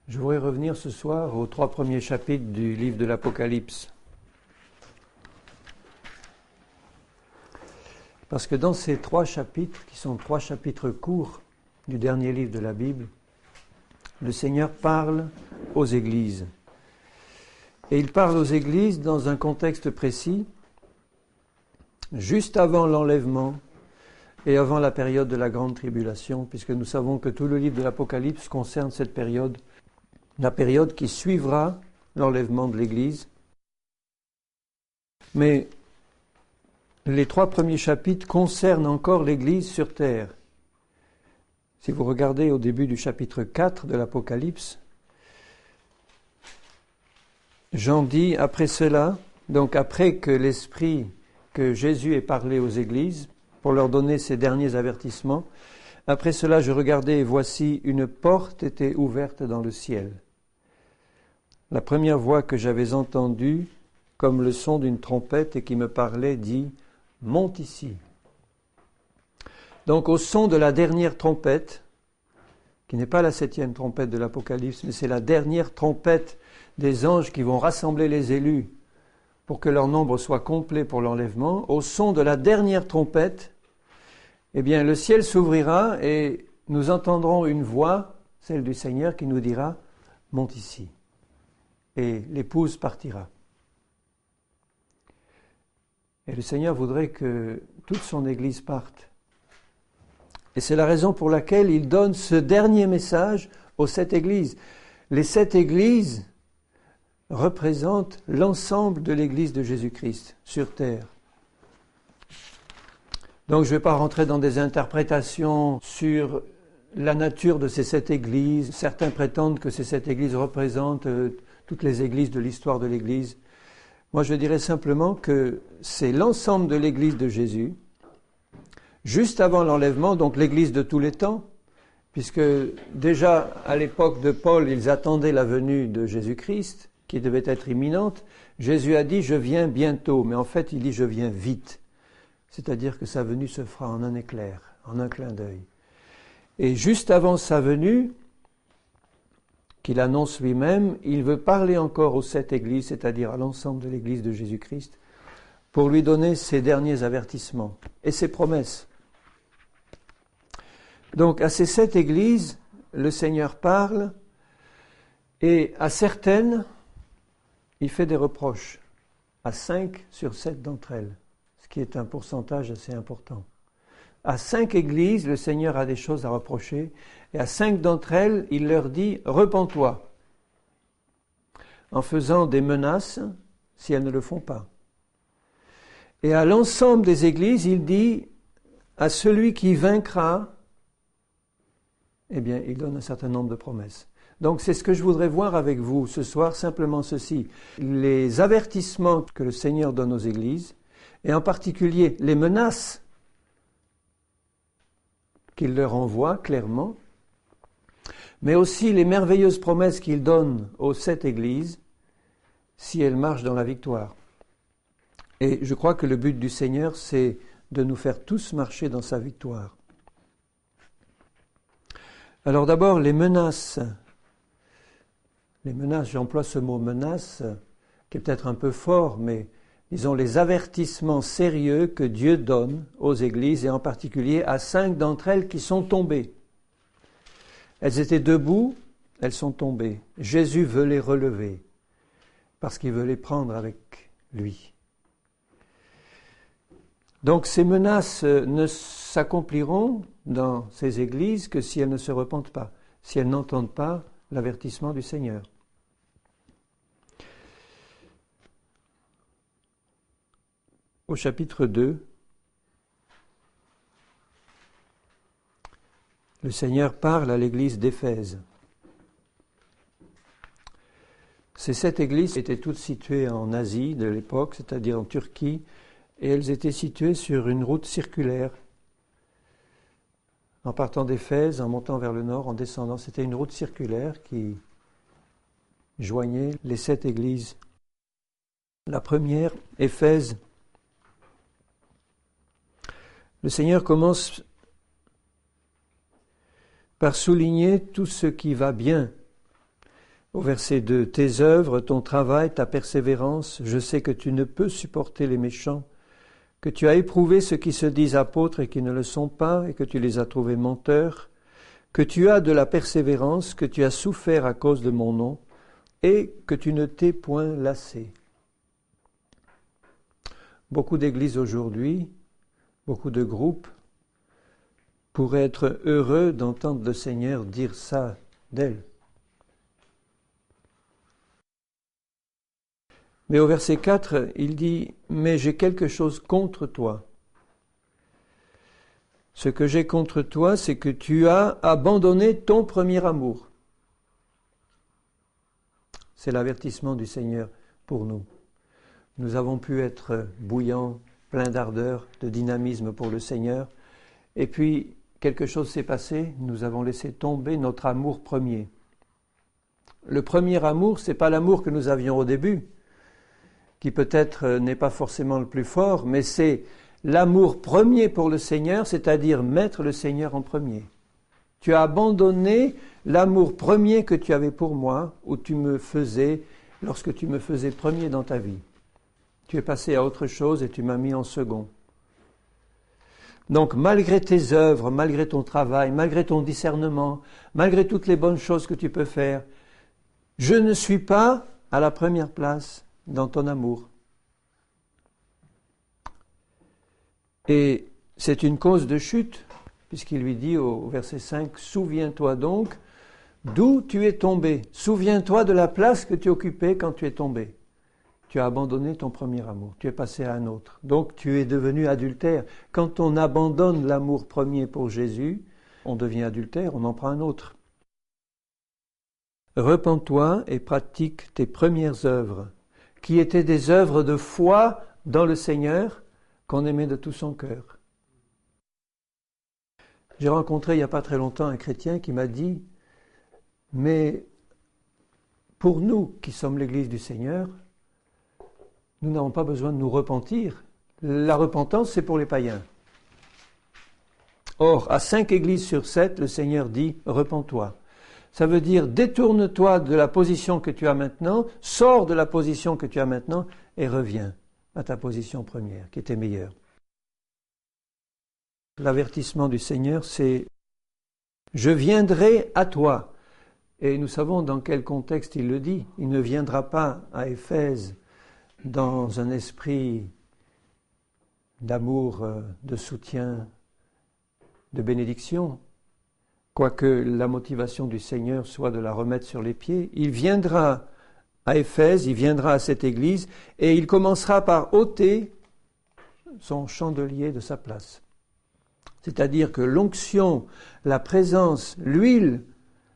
Je voudrais revenir ce soir aux 3 premiers chapitres du livre de l'Apocalypse. Parce que dans ces 3 chapitres, qui sont 3 chapitres courts du dernier livre de la Bible, le Seigneur parle aux églises. Et il parle aux églises dans un contexte précis, juste avant l'enlèvement et avant la période de la grande tribulation, puisque nous savons que tout le livre de l'Apocalypse concerne cette période, la période qui suivra l'enlèvement de l'Église. Mais les 3 premiers chapitres concernent encore l'Église sur terre. Si vous regardez au début du chapitre 4 de l'Apocalypse, Jean dit, après cela, donc après que que Jésus ait parlé aux églises, pour leur donner ses derniers avertissements, après cela je regardais et voici une porte était ouverte dans le ciel. La première voix que j'avais entendue, comme le son d'une trompette et qui me parlait, dit « Monte ici ». Donc au son de la dernière trompette, qui n'est pas la 7e trompette de l'Apocalypse, mais c'est la dernière trompette des anges qui vont rassembler les élus pour que leur nombre soit complet pour l'enlèvement, au son de la dernière trompette, eh bien le ciel s'ouvrira et nous entendrons une voix, celle du Seigneur, qui nous dira « Monte ici ». Et l'épouse partira. Et le Seigneur voudrait que toute son Église parte. Et c'est la raison pour laquelle il donne ce dernier message aux 7 églises. Les 7 églises représentent l'ensemble de l'Église de Jésus-Christ sur terre. Donc je ne vais pas rentrer dans des interprétations sur la nature de ces 7 églises. Certains prétendent que ces 7 églises représentent toutes les églises de l'histoire de l'Église. Moi, je dirais simplement que c'est l'ensemble de l'Église de Jésus, juste avant l'enlèvement, donc l'Église de tous les temps, puisque déjà à l'époque de Paul, ils attendaient la venue de Jésus-Christ, qui devait être imminente. Jésus a dit « Je viens bientôt », mais en fait, il dit « Je viens vite ». C'est-à-dire que sa venue se fera en un éclair, en un clin d'œil. Et juste avant sa venue, qu'il annonce lui-même, il veut parler encore aux 7 églises, c'est-à-dire à l'ensemble de l'Église de Jésus-Christ, pour lui donner ses derniers avertissements et ses promesses. Donc à ces 7 églises, le Seigneur parle, et à certaines, il fait des reproches, à 5 sur 7 d'entre elles, ce qui est un pourcentage assez important. À 5 églises, le Seigneur a des choses à reprocher, et à 5 d'entre elles, il leur dit « Repens-toi », en faisant des menaces si elles ne le font pas. Et à l'ensemble des églises, il dit à celui qui vaincra, eh bien, il donne un certain nombre de promesses. Donc c'est ce que je voudrais voir avec vous ce soir, simplement ceci. Les avertissements que le Seigneur donne aux églises, et en particulier les menaces qu'il leur envoie clairement, mais aussi les merveilleuses promesses qu'il donne aux 7 églises, si elles marchent dans la victoire. Et je crois que le but du Seigneur, c'est de nous faire tous marcher dans sa victoire. Alors d'abord, les menaces. Les menaces, j'emploie ce mot menace, qui est peut-être un peu fort, mais disons les avertissements sérieux que Dieu donne aux églises, et en particulier à 5 d'entre elles qui sont tombées. Elles étaient debout, elles sont tombées. Jésus veut les relever, parce qu'il veut les prendre avec lui. Donc ces menaces ne s'accompliront dans ces églises que si elles ne se repentent pas, si elles n'entendent pas l'avertissement du Seigneur. Au chapitre 2, le Seigneur parle à l'église d'Éphèse. Ces 7 églises étaient toutes situées en Asie de l'époque, c'est-à-dire en Turquie, et elles étaient situées sur une route circulaire. En partant d'Éphèse, en montant vers le nord, en descendant, c'était une route circulaire qui joignait les 7 églises. La première, Éphèse. Le Seigneur commence par souligner tout ce qui va bien Au verset 2, tes œuvres, ton travail, ta persévérance, je sais que tu ne peux supporter les méchants, que tu as éprouvé ceux qui se disent apôtres et qui ne le sont pas, et que tu les as trouvés menteurs, que tu as de la persévérance, que tu as souffert à cause de mon nom, et que tu ne t'es point lassé. Beaucoup d'églises aujourd'hui, beaucoup de groupes, pourraient être heureux d'entendre le Seigneur dire ça d'elles. Mais au verset 4, il dit « Mais j'ai quelque chose contre toi. Ce que j'ai contre toi, c'est que tu as abandonné ton premier amour. » C'est l'avertissement du Seigneur pour nous. Nous avons pu être bouillants, pleins d'ardeur, de dynamisme pour le Seigneur. Et puis, quelque chose s'est passé, nous avons laissé tomber notre amour premier. Le premier amour, ce n'est pas l'amour que nous avions au début, qui peut-être n'est pas forcément le plus fort, mais c'est l'amour premier pour le Seigneur, c'est-à-dire mettre le Seigneur en premier. Tu as abandonné l'amour premier que tu avais pour moi, où tu me faisais, lorsque tu me faisais premier dans ta vie. Tu es passé à autre chose et tu m'as mis en second. Donc, malgré tes œuvres, malgré ton travail, malgré ton discernement, malgré toutes les bonnes choses que tu peux faire, je ne suis pas à la première place dans ton amour. Et c'est une cause de chute, puisqu'il lui dit au verset 5, « Souviens-toi donc d'où tu es tombé. Souviens-toi de la place que tu occupais quand tu es tombé. Tu as abandonné ton premier amour, tu es passé à un autre. Donc tu es devenu adultère. Quand on abandonne l'amour premier pour Jésus, on devient adultère, on en prend un autre. Repens-toi et pratique tes premières œuvres, qui étaient des œuvres de foi dans le Seigneur, qu'on aimait de tout son cœur. » J'ai rencontré il n'y a pas très longtemps un chrétien qui m'a dit « Mais pour nous qui sommes l'Église du Seigneur, nous n'avons pas besoin de nous repentir. La repentance, c'est pour les païens. » Or, à 5 églises sur 7, le Seigneur dit « Repens-toi ». Ça veut dire détourne-toi de la position que tu as maintenant, sors de la position que tu as maintenant et reviens à ta position première, qui était meilleure. L'avertissement du Seigneur, c'est « Je viendrai à toi ». Et nous savons dans quel contexte il le dit. Il ne viendra pas à Éphèse dans un esprit d'amour, de soutien, de bénédiction, quoique la motivation du Seigneur soit de la remettre sur les pieds. Il viendra à Éphèse, il viendra à cette église, et il commencera par ôter son chandelier de sa place. C'est-à-dire que l'onction, la présence, l'huile,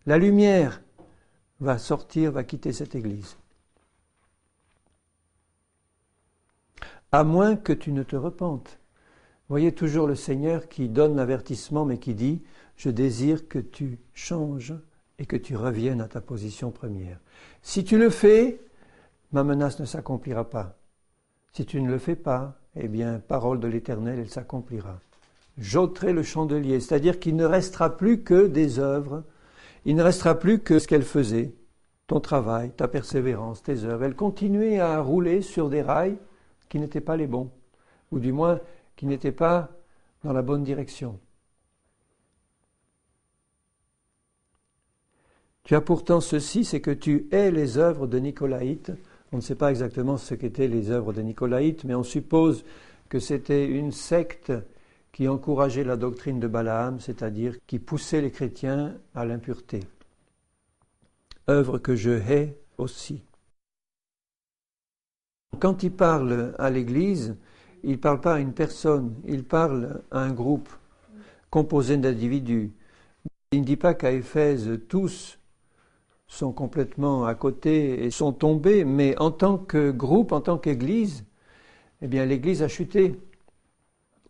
la lumière va sortir, va quitter cette église. À moins que tu ne te repentes. Vous voyez toujours le Seigneur qui donne l'avertissement, mais qui dit « Je désire que tu changes et que tu reviennes à ta position première. Si tu le fais, ma menace ne s'accomplira pas. Si tu ne le fais pas, eh bien, parole de l'Éternel, elle s'accomplira. J'ôterai le chandelier, c'est-à-dire qu'il ne restera plus que des œuvres, il ne restera plus que ce qu'elle faisait, ton travail, ta persévérance, tes œuvres. Elle continuait à rouler sur des rails qui n'étaient pas les bons, ou du moins qui n'étaient pas dans la bonne direction. Tu as pourtant ceci, c'est que tu hais les œuvres de Nicolaïtes. On ne sait pas exactement ce qu'étaient les œuvres de Nicolaïtes, mais on suppose que c'était une secte qui encourageait la doctrine de Balaam, c'est-à-dire qui poussait les chrétiens à l'impureté. Œuvre que je hais aussi. Quand il parle à l'Église, il ne parle pas à une personne, il parle à un groupe composé d'individus. Il ne dit pas qu'à Éphèse, tous sont complètement à côté et sont tombés, mais en tant que groupe, en tant qu'Église, eh bien l'Église a chuté.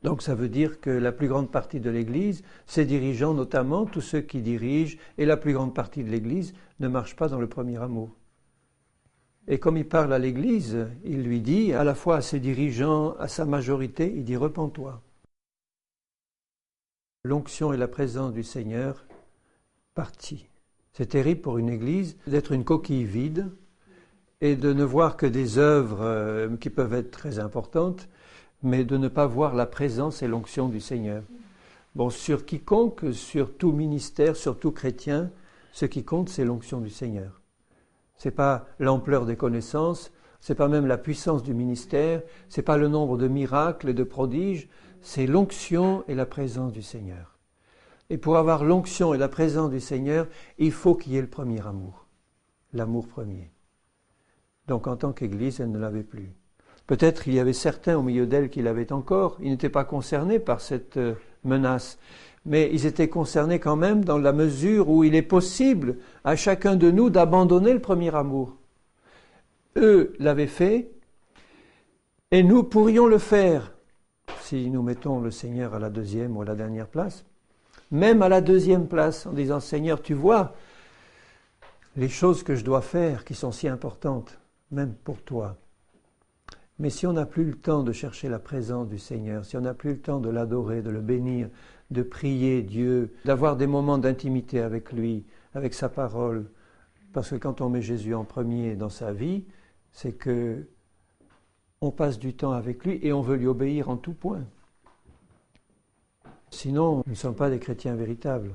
Donc ça veut dire que la plus grande partie de l'Église, ses dirigeants notamment, tous ceux qui dirigent, et la plus grande partie de l'Église, ne marchent pas dans le premier amour. Et comme il parle à l'Église, il lui dit, à la fois à ses dirigeants, à sa majorité, il dit « Repens-toi ». L'onction et la présence du Seigneur partit. C'est terrible pour une église d'être une coquille vide et de ne voir que des œuvres qui peuvent être très importantes, mais de ne pas voir la présence et l'onction du Seigneur. Bon, sur quiconque, sur tout ministère, sur tout chrétien, ce qui compte, c'est l'onction du Seigneur. Ce n'est pas l'ampleur des connaissances, ce n'est pas même la puissance du ministère, ce n'est pas le nombre de miracles et de prodiges, c'est l'onction et la présence du Seigneur. Et pour avoir l'onction et la présence du Seigneur, il faut qu'il y ait le premier amour, l'amour premier. Donc en tant qu'Église, elle ne l'avait plus. Peut-être il y avait certains au milieu d'elle qui l'avaient encore, ils n'étaient pas concernés par cette menace, mais ils étaient concernés quand même dans la mesure où il est possible à chacun de nous d'abandonner le premier amour. Eux l'avaient fait, et nous pourrions le faire si nous mettons le Seigneur à la deuxième ou à la dernière place. Même à la deuxième place, en disant « Seigneur, tu vois les choses que je dois faire qui sont si importantes, même pour toi. » Mais si on n'a plus le temps de chercher la présence du Seigneur, si on n'a plus le temps de l'adorer, de le bénir, de prier Dieu, d'avoir des moments d'intimité avec lui, avec sa parole, parce que quand on met Jésus en premier dans sa vie, c'est que on passe du temps avec lui et on veut lui obéir en tout point. Sinon, nous ne sommes pas des chrétiens véritables.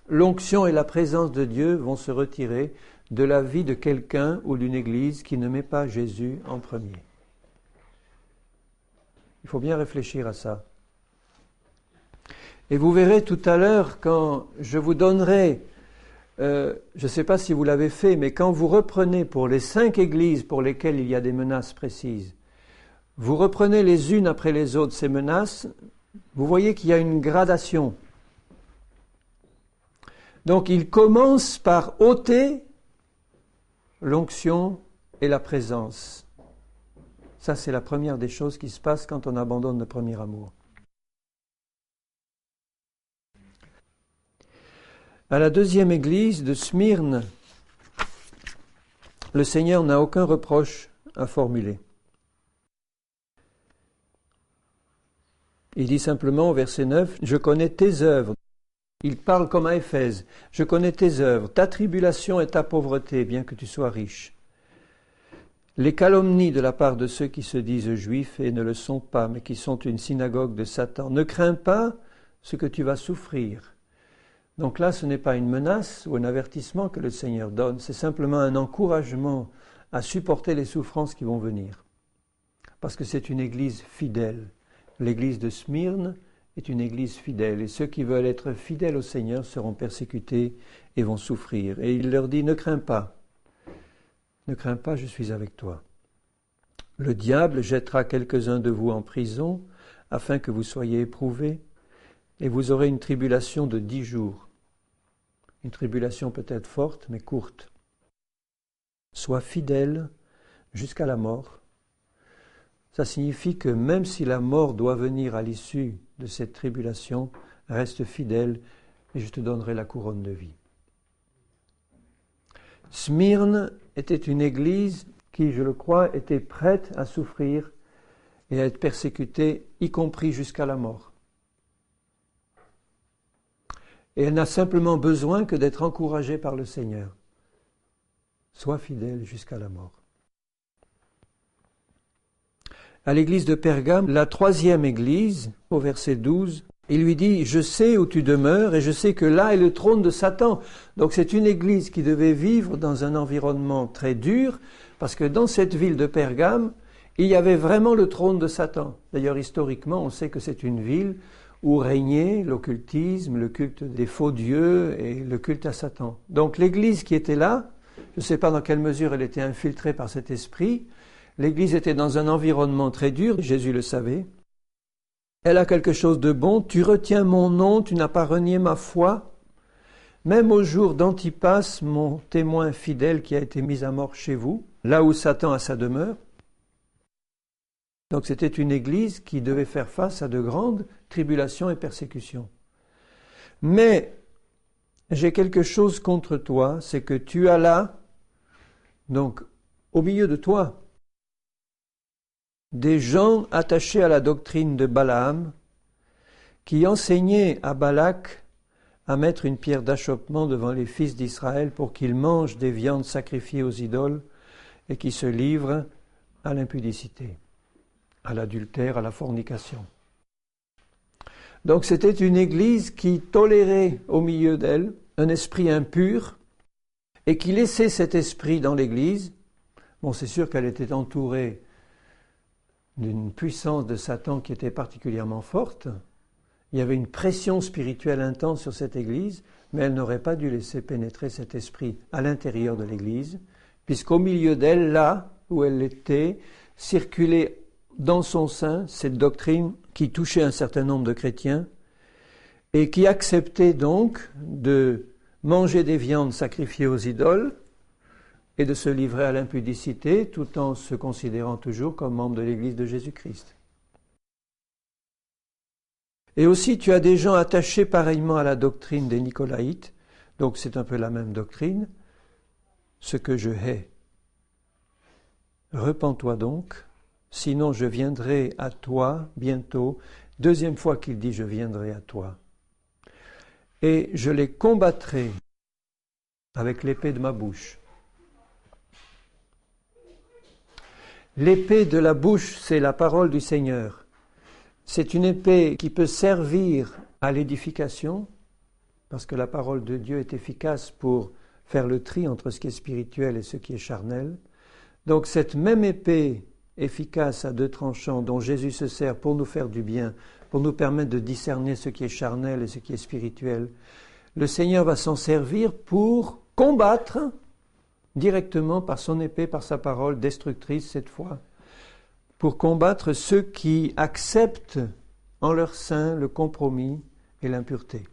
L'onction et la présence de Dieu vont se retirer de la vie de quelqu'un ou d'une église qui ne met pas Jésus en premier. Il faut bien réfléchir à ça. Et vous verrez tout à l'heure quand je vous donnerai, je ne sais pas si vous l'avez fait, mais quand vous reprenez pour les 5 églises pour lesquelles il y a des menaces précises, vous reprenez les unes après les autres ces menaces, vous voyez qu'il y a une gradation. Donc il commence par ôter l'onction et la présence. Ça, c'est la première des choses qui se passe quand on abandonne le premier amour. À la deuxième église de Smyrne, le Seigneur n'a aucun reproche à formuler. Il dit simplement au verset 9, « Je connais tes œuvres. » Il parle comme à Éphèse. « Je connais tes œuvres, ta tribulation et ta pauvreté, bien que tu sois riche. » Les calomnies de la part de ceux qui se disent juifs et ne le sont pas, mais qui sont une synagogue de Satan. Ne crains pas ce que tu vas souffrir. Donc là, ce n'est pas une menace ou un avertissement que le Seigneur donne, c'est simplement un encouragement à supporter les souffrances qui vont venir. Parce que c'est une église fidèle. L'église de Smyrne est une église fidèle, et ceux qui veulent être fidèles au Seigneur seront persécutés et vont souffrir. Et il leur dit, ne crains pas, je suis avec toi. Le diable jettera quelques-uns de vous en prison, afin que vous soyez éprouvés, et vous aurez une tribulation de 10 jours. Une tribulation peut-être forte, mais courte. Sois fidèle jusqu'à la mort. Ça signifie que même si la mort doit venir à l'issue de cette tribulation, reste fidèle et je te donnerai la couronne de vie. Smyrne était une église qui, je le crois, était prête à souffrir et à être persécutée, y compris jusqu'à la mort. Et elle n'a simplement besoin que d'être encouragée par le Seigneur. Sois fidèle jusqu'à la mort. À l'église de Pergame, la 3e église, au verset 12, il lui dit « Je sais où tu demeures et je sais que là est le trône de Satan. » Donc c'est une église qui devait vivre dans un environnement très dur, parce que dans cette ville de Pergame, il y avait vraiment le trône de Satan. D'ailleurs, historiquement, on sait que c'est une ville où régnait l'occultisme, le culte des faux dieux et le culte à Satan. Donc l'église qui était là, je ne sais pas dans quelle mesure elle était infiltrée par cet esprit, l'église était dans un environnement très dur, Jésus le savait. Elle a quelque chose de bon, tu retiens mon nom, tu n'as pas renié ma foi. Même au jour d'Antipas, mon témoin fidèle qui a été mis à mort chez vous, là où Satan a sa demeure. Donc c'était une église qui devait faire face à de grandes tribulations et persécutions. Mais j'ai quelque chose contre toi, c'est que tu as là, donc au milieu de toi, des gens attachés à la doctrine de Balaam qui enseignaient à Balak à mettre une pierre d'achoppement devant les fils d'Israël pour qu'ils mangent des viandes sacrifiées aux idoles et qui se livrent à l'impudicité, à l'adultère, à la fornication. Donc c'était une église qui tolérait au milieu d'elle un esprit impur et qui laissait cet esprit dans l'église. Bon, c'est sûr qu'elle était entourée d'une puissance de Satan qui était particulièrement forte. Il y avait une pression spirituelle intense sur cette église, mais elle n'aurait pas dû laisser pénétrer cet esprit à l'intérieur de l'église, puisqu'au milieu d'elle, là où elle était, circulait dans son sein cette doctrine qui touchait un certain nombre de chrétiens et qui acceptait donc de manger des viandes sacrifiées aux idoles et de se livrer à l'impudicité tout en se considérant toujours comme membre de l'Église de Jésus-Christ. Et aussi, tu as des gens attachés pareillement à la doctrine des Nicolaïtes, donc c'est un peu la même doctrine, ce que je hais. Repens-toi donc, sinon je viendrai à toi bientôt. Deuxième fois qu'il dit je viendrai à toi. Et je les combattrai avec l'épée de ma bouche. L'épée de la bouche, c'est la parole du Seigneur. C'est une épée qui peut servir à l'édification, parce que la parole de Dieu est efficace pour faire le tri entre ce qui est spirituel et ce qui est charnel. Donc cette même épée efficace à deux tranchants dont Jésus se sert pour nous faire du bien, pour nous permettre de discerner ce qui est charnel et ce qui est spirituel, le Seigneur va s'en servir pour combattre directement par son épée, par sa parole destructrice cette fois, pour combattre ceux qui acceptent en leur sein le compromis et l'impureté.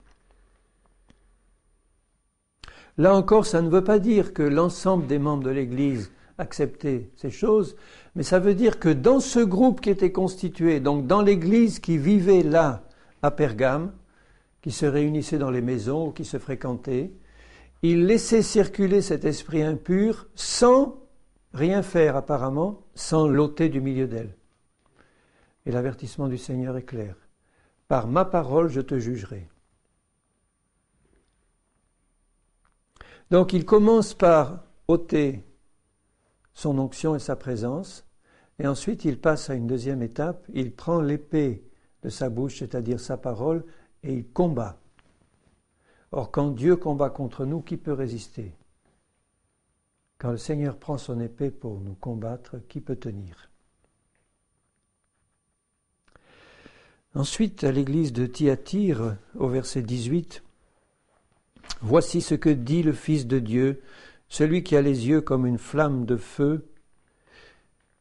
Là encore, ça ne veut pas dire que l'ensemble des membres de l'Église acceptaient ces choses, mais ça veut dire que dans ce groupe qui était constitué, donc dans l'Église qui vivait là, à Pergame, qui se réunissait dans les maisons ou qui se fréquentait, il laissait circuler cet esprit impur sans rien faire apparemment, sans l'ôter du milieu d'elle. Et l'avertissement du Seigneur est clair. Par ma parole, je te jugerai. Donc il commence par ôter son onction et sa présence, et ensuite il passe à une deuxième étape, il prend l'épée de sa bouche, c'est-à-dire sa parole, et il combat. Or, quand Dieu combat contre nous, qui peut résister? Quand le Seigneur prend son épée pour nous combattre, qui peut tenir? Ensuite, à l'église de Thyatire, au verset 18, « Voici ce que dit le Fils de Dieu, celui qui a les yeux comme une flamme de feu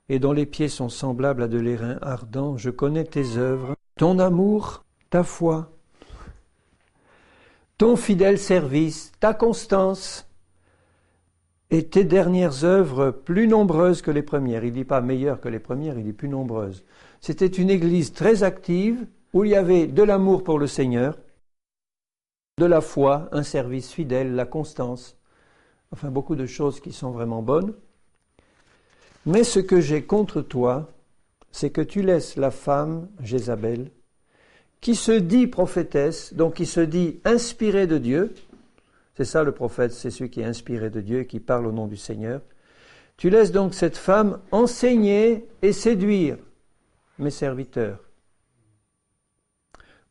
et dont les pieds sont semblables à de l'airain ardent. Je connais tes œuvres, ton amour, ta foi, ton fidèle service, ta constance et tes dernières œuvres plus nombreuses que les premières. » Il ne dit pas meilleures que les premières, il dit plus nombreuses. C'était une église très active où il y avait de l'amour pour le Seigneur, de la foi, un service fidèle, la constance, enfin beaucoup de choses qui sont vraiment bonnes. Mais ce que j'ai contre toi, c'est que tu laisses la femme, Jézabel, qui se dit prophétesse, donc qui se dit inspirée de Dieu. C'est ça le prophète, c'est celui qui est inspiré de Dieu et qui parle au nom du Seigneur. Tu laisses donc cette femme enseigner et séduire mes serviteurs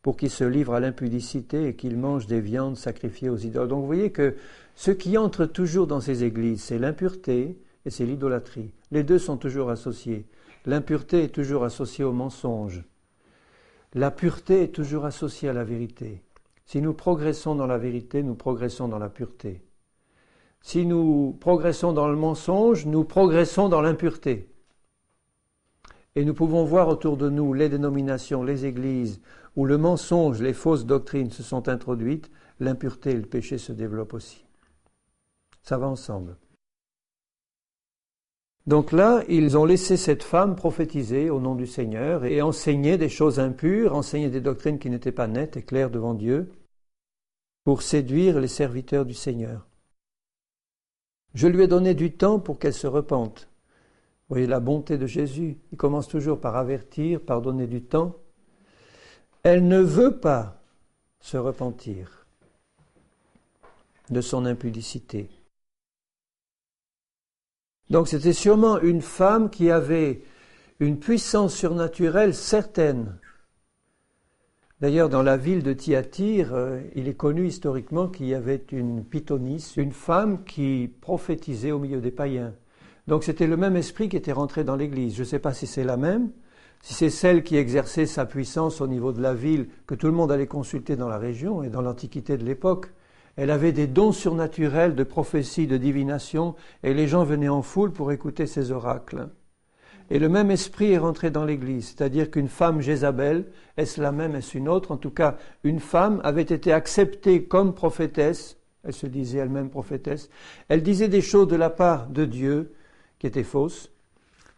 pour qu'ils se livrent à l'impudicité et qu'ils mangent des viandes sacrifiées aux idoles. Donc vous voyez que ce qui entre toujours dans ces églises, c'est l'impureté et c'est l'idolâtrie. Les deux sont toujours associés. L'impureté est toujours associée au mensonge. La pureté est toujours associée à la vérité. Si nous progressons dans la vérité, nous progressons dans la pureté. Si nous progressons dans le mensonge, nous progressons dans l'impureté. Et nous pouvons voir autour de nous les dénominations, les églises, où le mensonge, les fausses doctrines se sont introduites, l'impureté et le péché se développent aussi. Ça va ensemble. Donc là, ils ont laissé cette femme prophétiser au nom du Seigneur et enseigner des choses impures, enseigner des doctrines qui n'étaient pas nettes et claires devant Dieu, pour séduire les serviteurs du Seigneur. Je lui ai donné du temps pour qu'elle se repente. Vous voyez la bonté de Jésus. Il commence toujours par avertir, par donner du temps. Elle ne veut pas se repentir. de son impudicité. Donc c'était sûrement une femme qui avait une puissance surnaturelle certaine. D'ailleurs, dans la ville de Thyatire, il est connu historiquement qu'il y avait une pythonisse, une femme qui prophétisait au milieu des païens. Donc c'était le même esprit qui était rentré dans l'Église. Je ne sais pas si c'est la même, si c'est celle qui exerçait sa puissance au niveau de la ville, que tout le monde allait consulter dans la région et dans l'Antiquité de l'époque. Elle avait des dons surnaturels de prophétie, de divination, et les gens venaient en foule pour écouter ses oracles. Et le même esprit est rentré dans l'Église, c'est-à-dire qu'une femme Jézabel, est-ce la même, est-ce une autre? En tout cas, une femme avait été acceptée comme prophétesse, elle se disait elle-même prophétesse, elle disait des choses de la part de Dieu qui étaient fausses.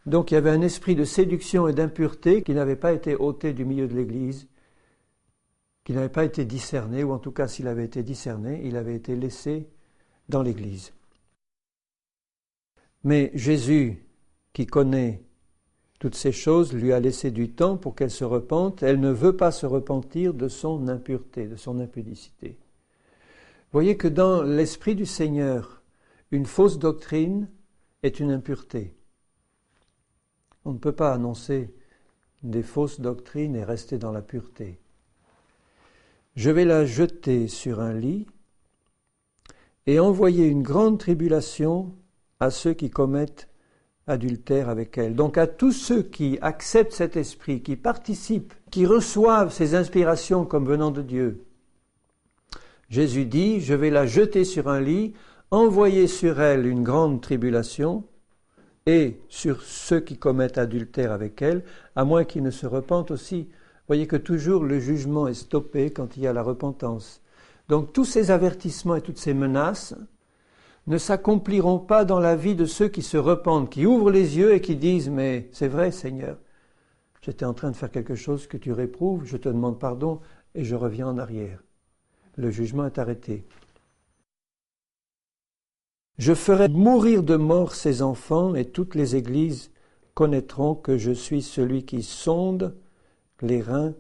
Donc il y avait un esprit de séduction et d'impureté qui n'avait pas été ôté du milieu de l'Église, qui n'avait pas été discerné, ou en tout cas s'il avait été discerné, il avait été laissé dans l'Église. Mais Jésus, qui connaît toutes ces choses, lui a laissé du temps pour qu'elle se repente. Elle ne veut pas se repentir de son impureté, de son impudicité. Voyez que dans l'esprit du Seigneur, une fausse doctrine est une impureté. On ne peut pas annoncer des fausses doctrines et rester dans la pureté. Je vais la jeter sur un lit et envoyer une grande tribulation à ceux qui commettent adultère avec elle. Donc à tous ceux qui acceptent cet esprit, qui participent, qui reçoivent ces inspirations comme venant de Dieu. Jésus dit, je vais la jeter sur un lit, envoyer sur elle une grande tribulation et sur ceux qui commettent adultère avec elle, à moins qu'ils ne se repentent aussi. Voyez que toujours le jugement est stoppé quand il y a la repentance. Donc tous ces avertissements et toutes ces menaces ne s'accompliront pas dans la vie de ceux qui se repentent, qui ouvrent les yeux et qui disent « Mais c'est vrai, Seigneur, j'étais en train de faire quelque chose que tu réprouves, je te demande pardon et je reviens en arrière. » Le jugement est arrêté. Je ferai mourir de mort ces enfants et toutes les églises connaîtront que je suis celui qui sonde les reins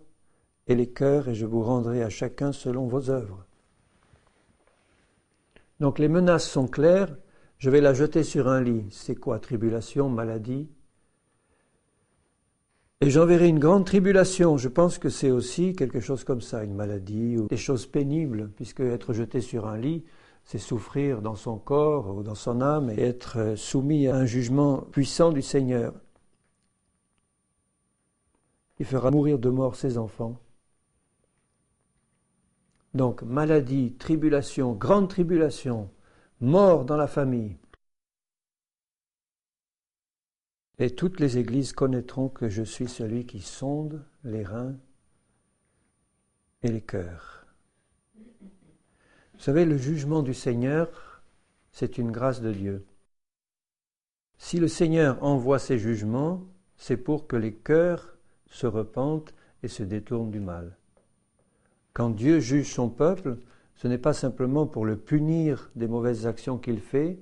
et les cœurs et je vous rendrai à chacun selon vos œuvres. Donc les menaces sont claires, je vais la jeter sur un lit. C'est quoi? Tribulation, maladie. Et j'enverrai une grande tribulation. Je pense que c'est aussi quelque chose comme ça, une maladie ou des choses pénibles, puisque être jeté sur un lit, c'est souffrir dans son corps ou dans son âme et être soumis à un jugement puissant du Seigneur. Il fera mourir de mort ses enfants. Donc, maladie, tribulation, grande tribulation, mort dans la famille. Et toutes les églises connaîtront que je suis celui qui sonde les reins et les cœurs. Vous savez, le jugement du Seigneur, c'est une grâce de Dieu. Si le Seigneur envoie ses jugements, c'est pour que les cœurs se repentent et se détournent du mal. Quand Dieu juge son peuple, ce n'est pas simplement pour le punir des mauvaises actions qu'il fait,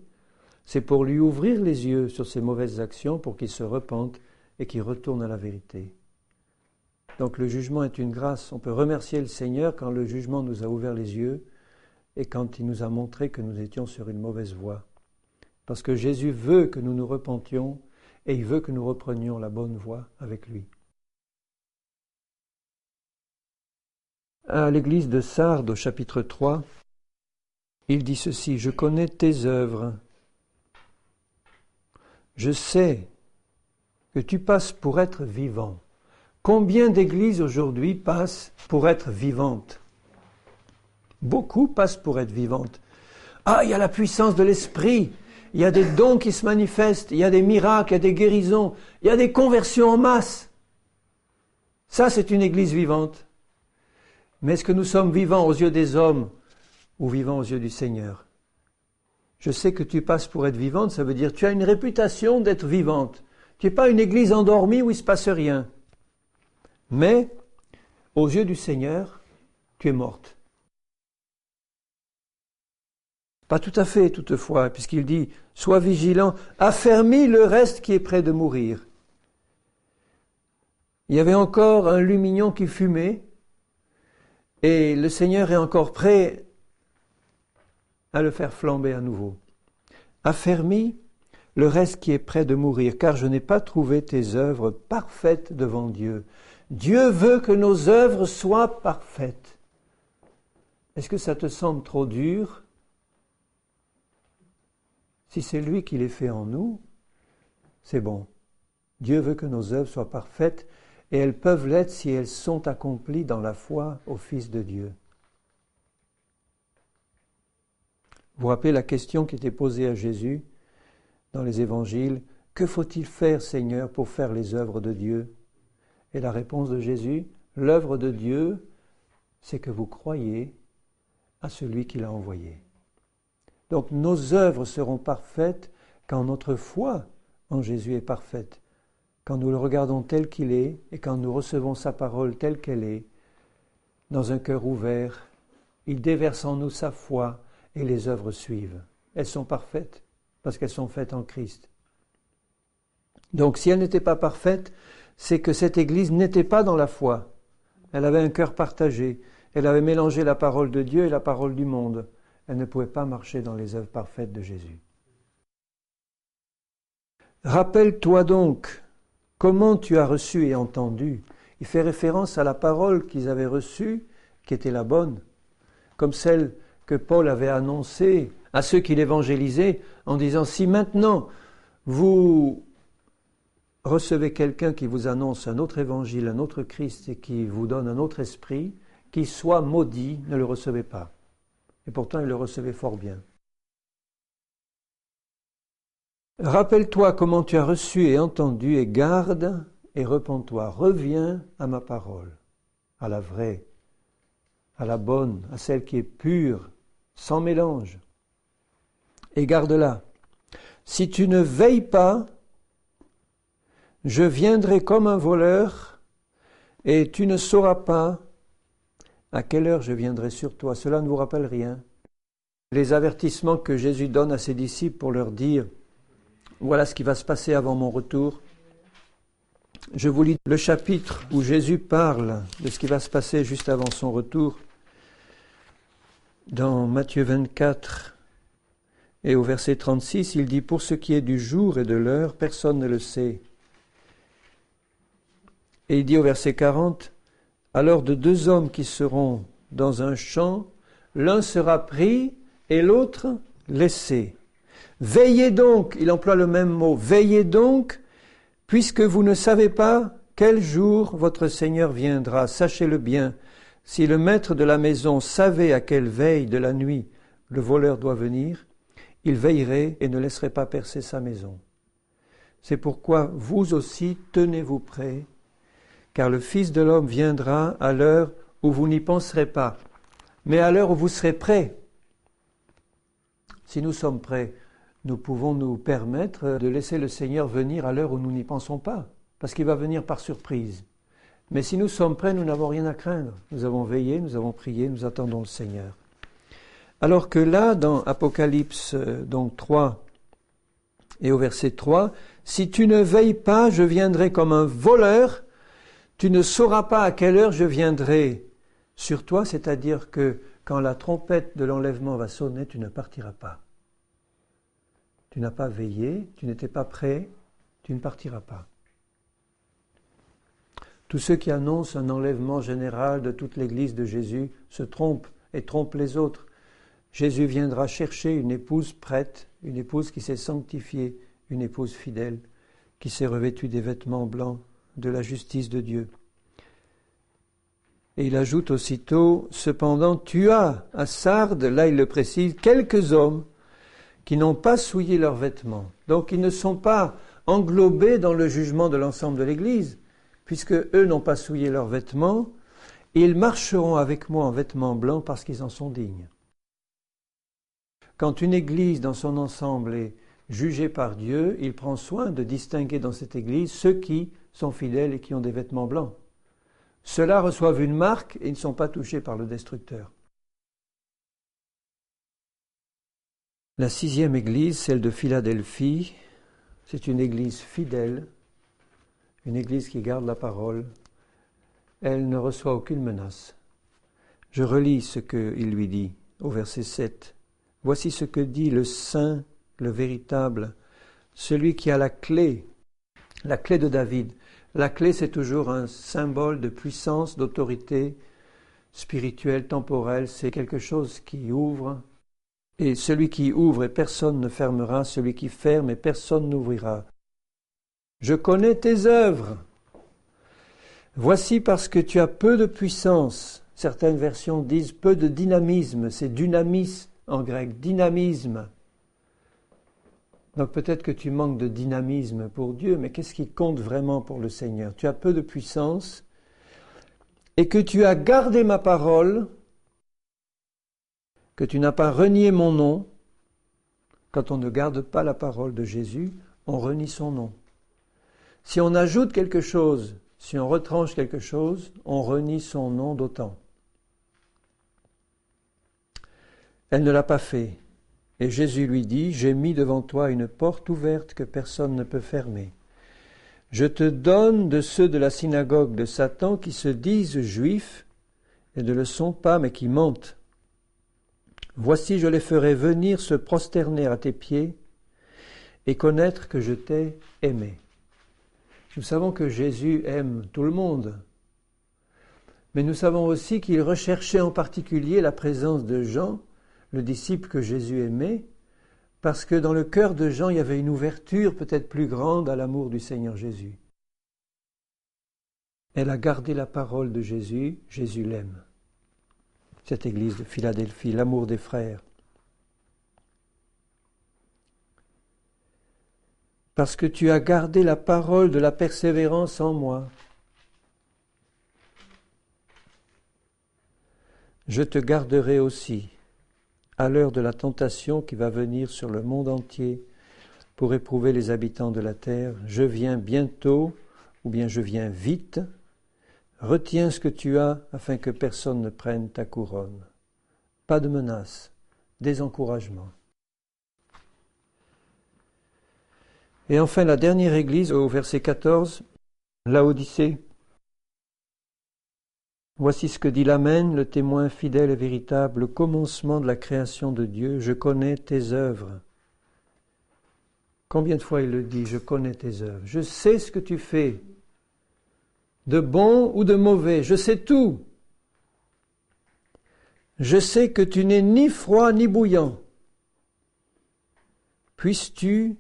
c'est pour lui ouvrir les yeux sur ses mauvaises actions pour qu'il se repente et qu'il retourne à la vérité. Donc le jugement est une grâce. On peut remercier le Seigneur quand le jugement nous a ouvert les yeux et quand il nous a montré que nous étions sur une mauvaise voie. Parce que Jésus veut que nous nous repentions et il veut que nous reprenions la bonne voie avec lui. À l'église de Sardes, au chapitre 3, il dit ceci, « Je connais tes œuvres. Je sais que tu passes pour être vivant. » Combien d'églises aujourd'hui passent pour être vivantes? Beaucoup passent pour être vivantes. Ah, il y a la puissance de l'esprit, il y a des dons qui se manifestent, il y a des miracles, il y a des guérisons, il y a des conversions en masse. Ça, c'est une église vivante. Mais est-ce que nous sommes vivants aux yeux des hommes ou vivants aux yeux du Seigneur? Je sais que tu passes pour être vivante, ça veut dire que tu as une réputation d'être vivante. Tu n'es pas une église endormie où il ne se passe rien. Mais, aux yeux du Seigneur, tu es morte. Pas tout à fait, toutefois, puisqu'il dit « Sois vigilant, affermis le reste qui est près de mourir. » Il y avait encore un lumignon qui fumait, et le Seigneur est encore prêt à le faire flamber à nouveau. Affermis le reste qui est près de mourir, car je n'ai pas trouvé tes œuvres parfaites devant Dieu. Dieu veut que nos œuvres soient parfaites. Est-ce que ça te semble trop dur? Si c'est lui qui les fait en nous, c'est bon. Dieu veut que nos œuvres soient parfaites et elles peuvent l'être si elles sont accomplies dans la foi au Fils de Dieu. Vous vous rappelez la question qui était posée à Jésus dans les évangiles, « Que faut-il faire, Seigneur, pour faire les œuvres de Dieu ?» Et la réponse de Jésus, « L'œuvre de Dieu, c'est que vous croyez à celui qui l'a envoyé. » Donc nos œuvres seront parfaites quand notre foi en Jésus est parfaite, quand nous le regardons tel qu'il est et quand nous recevons sa parole telle qu'elle est, dans un cœur ouvert, il déverse en nous sa foi et les œuvres suivent. Elles sont parfaites parce qu'elles sont faites en Christ. Donc si elles n'étaient pas parfaites, c'est que cette Église n'était pas dans la foi. Elle avait un cœur partagé. Elle avait mélangé la parole de Dieu et la parole du monde. Elle ne pouvait pas marcher dans les œuvres parfaites de Jésus. Rappelle-toi donc comment tu as reçu et entendu. Il fait référence à la parole qu'ils avaient reçue, qui était la bonne, comme celle que Paul avait annoncée à ceux qui l'évangélisaient, en disant « Si maintenant vous recevez quelqu'un qui vous annonce un autre évangile, un autre Christ et qui vous donne un autre esprit, qu'il soit maudit, ne le recevez pas. » Et pourtant, il le recevait fort bien. Rappelle-toi comment tu as reçu et entendu, et garde et repens-toi. Reviens à ma parole, à la vraie, à la bonne, à celle qui est pure, sans mélange. Et garde-la. Si tu ne veilles pas, je viendrai comme un voleur, et tu ne sauras pas à quelle heure je viendrai sur toi. Cela ne vous rappelle rien. Les avertissements que Jésus donne à ses disciples pour leur dire « Voilà ce qui va se passer avant mon retour ». Je vous lis le chapitre où Jésus parle de ce qui va se passer juste avant son retour. Dans Matthieu 24 et au verset 36, il dit « Pour ce qui est du jour et de l'heure, personne ne le sait. » Et il dit au verset 40, « Alors de deux hommes qui seront dans un champ, l'un sera pris et l'autre laissé. Veillez donc, il emploie le même mot, veillez donc, puisque vous ne savez pas quel jour votre Seigneur viendra. Sachez-le bien, si le maître de la maison savait à quelle veille de la nuit le voleur doit venir, il veillerait et ne laisserait pas percer sa maison. C'est pourquoi vous aussi tenez-vous prêts, car le Fils de l'homme viendra à l'heure où vous n'y penserez pas, mais à l'heure où vous serez prêts. » Si nous sommes prêts, nous pouvons nous permettre de laisser le Seigneur venir à l'heure où nous n'y pensons pas, parce qu'il va venir par surprise. Mais si nous sommes prêts, nous n'avons rien à craindre. Nous avons veillé, nous avons prié, nous attendons le Seigneur. Alors que là, dans Apocalypse donc 3 et au verset 3, « Si tu ne veilles pas, je viendrai comme un voleur, tu ne sauras pas à quelle heure je viendrai sur toi, c'est-à-dire que quand la trompette de l'enlèvement va sonner, tu ne partiras pas. Tu n'as pas veillé, tu n'étais pas prêt, tu ne partiras pas. » Tous ceux qui annoncent un enlèvement général de toute l'Église de Jésus se trompent et trompent les autres. Jésus viendra chercher une épouse prête, une épouse qui s'est sanctifiée, une épouse fidèle, qui s'est revêtue des vêtements blancs de la justice de Dieu. Et il ajoute aussitôt, « Cependant, tu as à Sardes, là il le précise, quelques hommes qui n'ont pas souillé leurs vêtements. » Donc ils ne sont pas englobés dans le jugement de l'ensemble de l'Église, puisque eux n'ont pas souillé leurs vêtements, ils marcheront avec moi en vêtements blancs parce qu'ils en sont dignes. Quand une Église dans son ensemble est jugée par Dieu, il prend soin de distinguer dans cette Église ceux qui sont fidèles et qui ont des vêtements blancs. Ceux-là reçoivent une marque et ne sont pas touchés par le destructeur. La 6e Église, celle de Philadelphie, c'est une Église fidèle, une Église qui garde la parole. Elle ne reçoit aucune menace. Je relis ce qu'il lui dit au verset 7. « Voici ce que dit le saint, le véritable, celui qui a la clé de David. La clé, c'est toujours un symbole de puissance, d'autorité spirituelle, temporelle. C'est quelque chose qui ouvre. Et celui qui ouvre et personne ne fermera, celui qui ferme et personne n'ouvrira. Je connais tes œuvres. Voici parce que tu as peu de puissance. Certaines versions disent peu de dynamisme. C'est dynamis en grec, dynamisme. Donc peut-être que tu manques de dynamisme pour Dieu, mais qu'est-ce qui compte vraiment pour le Seigneur? Tu as peu de puissance et que tu as gardé ma parole, que tu n'as pas renié mon nom. Quand on ne garde pas la parole de Jésus, on renie son nom. Si on ajoute quelque chose, si on retranche quelque chose, on renie son nom d'autant. Elle ne l'a pas fait. Et Jésus lui dit, j'ai mis devant toi une porte ouverte que personne ne peut fermer. Je te donne de ceux de la synagogue de Satan qui se disent juifs et ne le sont pas, mais qui mentent. Voici, je les ferai venir se prosterner à tes pieds et connaître que je t'ai aimé. Nous savons que Jésus aime tout le monde, mais nous savons aussi qu'il recherchait en particulier la présence de Jean, le disciple que Jésus aimait, parce que dans le cœur de Jean, il y avait une ouverture peut-être plus grande à l'amour du Seigneur Jésus. Elle a gardé la parole de Jésus, Jésus l'aime. Cette église de Philadelphie, l'amour des frères. Parce que tu as gardé la parole de la persévérance en moi. Je te garderai aussi à l'heure de la tentation qui va venir sur le monde entier pour éprouver les habitants de la terre. Je viens bientôt, ou bien je viens vite. Retiens ce que tu as afin que personne ne prenne ta couronne. Pas de menaces, des encouragements. Et enfin, la dernière église, au verset 14, Laodicée. Voici ce que dit l'Amen, le témoin fidèle et véritable, le commencement de la création de Dieu. Je connais tes œuvres. Combien de fois il le dit, je connais tes œuvres. Je sais ce que tu fais, de bon ou de mauvais, je sais tout. Je sais que tu n'es ni froid ni bouillant. Puisses-tu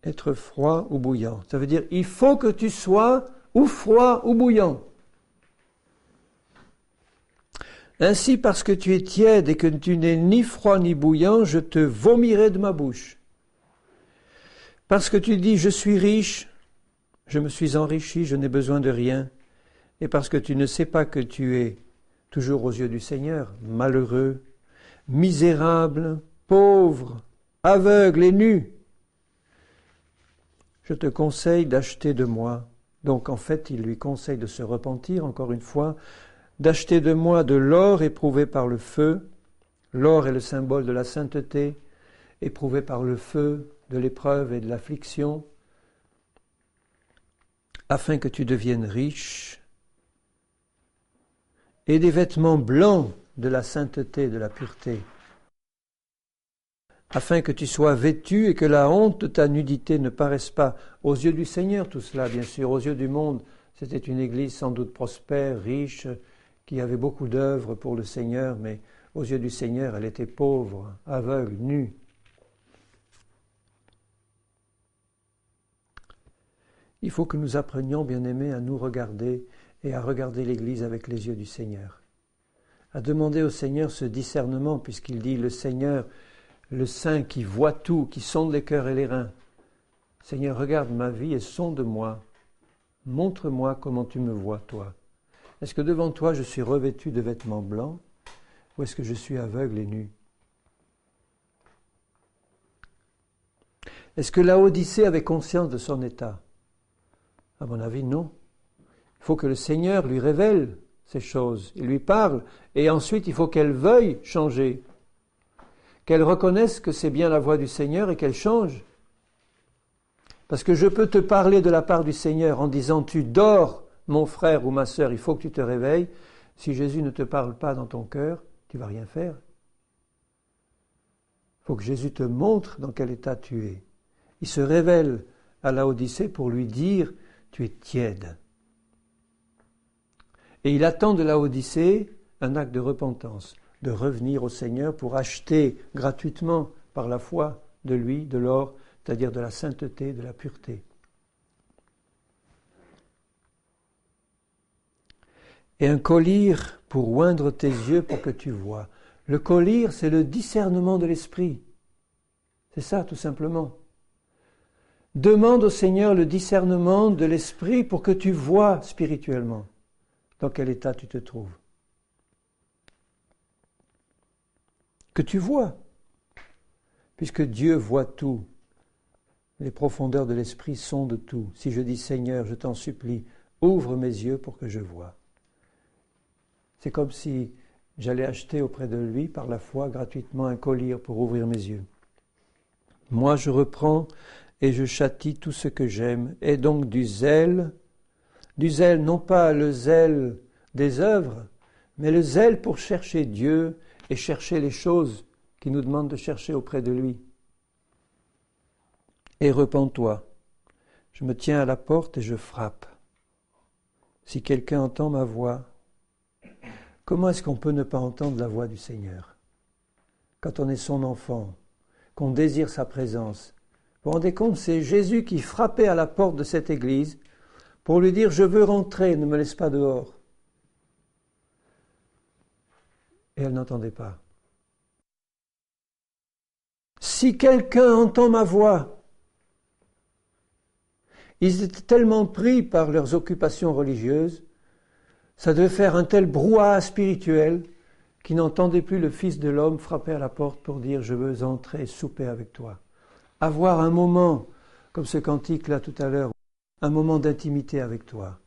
être froid ou bouillant? Ça veut dire, il faut que tu sois ou froid ou bouillant. Ainsi, parce que tu es tiède et que tu n'es ni froid ni bouillant, je te vomirai de ma bouche. Parce que tu dis, je suis riche, je me suis enrichi, je n'ai besoin de rien. Et parce que tu ne sais pas que tu es, toujours aux yeux du Seigneur, malheureux, misérable, pauvre, aveugle et nu. Je te conseille d'acheter de moi. Donc en fait, il lui conseille de se repentir, encore une fois, d'acheter de moi de l'or éprouvé par le feu. L'or est le symbole de la sainteté, éprouvé par le feu de l'épreuve et de l'affliction, afin que tu deviennes riche, et des vêtements blancs de la sainteté et de la pureté, afin que tu sois vêtu et que la honte de ta nudité ne paraisse pas aux yeux du Seigneur, tout cela bien sûr, aux yeux du monde. C'était une église sans doute prospère, riche, qui avait beaucoup d'œuvres pour le Seigneur, mais aux yeux du Seigneur, elle était pauvre, aveugle, nue. Il faut que nous apprenions, bien-aimés, à nous regarder et à regarder l'Église avec les yeux du Seigneur. À demander au Seigneur ce discernement, puisqu'il dit le Seigneur, le Saint qui voit tout, qui sonde les cœurs et les reins. Seigneur, regarde ma vie et sonde-moi. Montre-moi comment tu me vois, toi. Est-ce que devant toi je suis revêtu de vêtements blancs ou est-ce que je suis aveugle et nu? Est-ce que Laodicée avait conscience de son état? À mon avis, non. Il faut que le Seigneur lui révèle ces choses, il lui parle, et ensuite il faut qu'elle veuille changer, qu'elle reconnaisse que c'est bien la voix du Seigneur et qu'elle change. Parce que je peux te parler de la part du Seigneur en disant « tu dors, mon frère ou ma sœur, il faut que tu te réveilles ». Si Jésus ne te parle pas dans ton cœur, tu ne vas rien faire. faut que Jésus te montre dans quel état tu es. Il se révèle à Laodicée pour lui dire « tu es tiède ». Et il attend de Laodicée un acte de repentance, de revenir au Seigneur pour acheter gratuitement par la foi de lui, de l'or, c'est-à-dire de la sainteté, de la pureté. Et un collier pour oindre tes yeux pour que tu vois. Le collier, c'est le discernement de l'esprit. C'est ça, tout simplement. Demande au Seigneur le discernement de l'esprit pour que tu vois spirituellement dans quel état tu te trouves. Que tu vois, puisque Dieu voit tout. Les profondeurs de l'esprit sondent tout. Si je dis Seigneur, je t'en supplie, ouvre mes yeux pour que je voie. C'est comme si j'allais acheter auprès de lui par la foi gratuitement un collier pour ouvrir mes yeux. Moi je reprends et je châtie tout ce que j'aime, et donc du zèle non pas le zèle des œuvres, mais le zèle pour chercher Dieu et chercher les choses qu'il nous demande de chercher auprès de lui. Et repens-toi, je me tiens à la porte et je frappe. Si quelqu'un entend ma voix, comment est-ce qu'on peut ne pas entendre la voix du Seigneur? Quand on est son enfant, qu'on désire sa présence. Vous vous rendez compte, c'est Jésus qui frappait à la porte de cette église pour lui dire « Je veux rentrer, ne me laisse pas dehors ». Et elle n'entendait pas. Si quelqu'un entend ma voix, ils étaient tellement pris par leurs occupations religieuses, ça devait faire un tel brouhaha spirituel qu'ils n'entendaient plus le Fils de l'homme frapper à la porte pour dire « Je veux entrer et souper avec toi ». Avoir un moment, comme ce cantique là tout à l'heure, un moment d'intimité avec toi,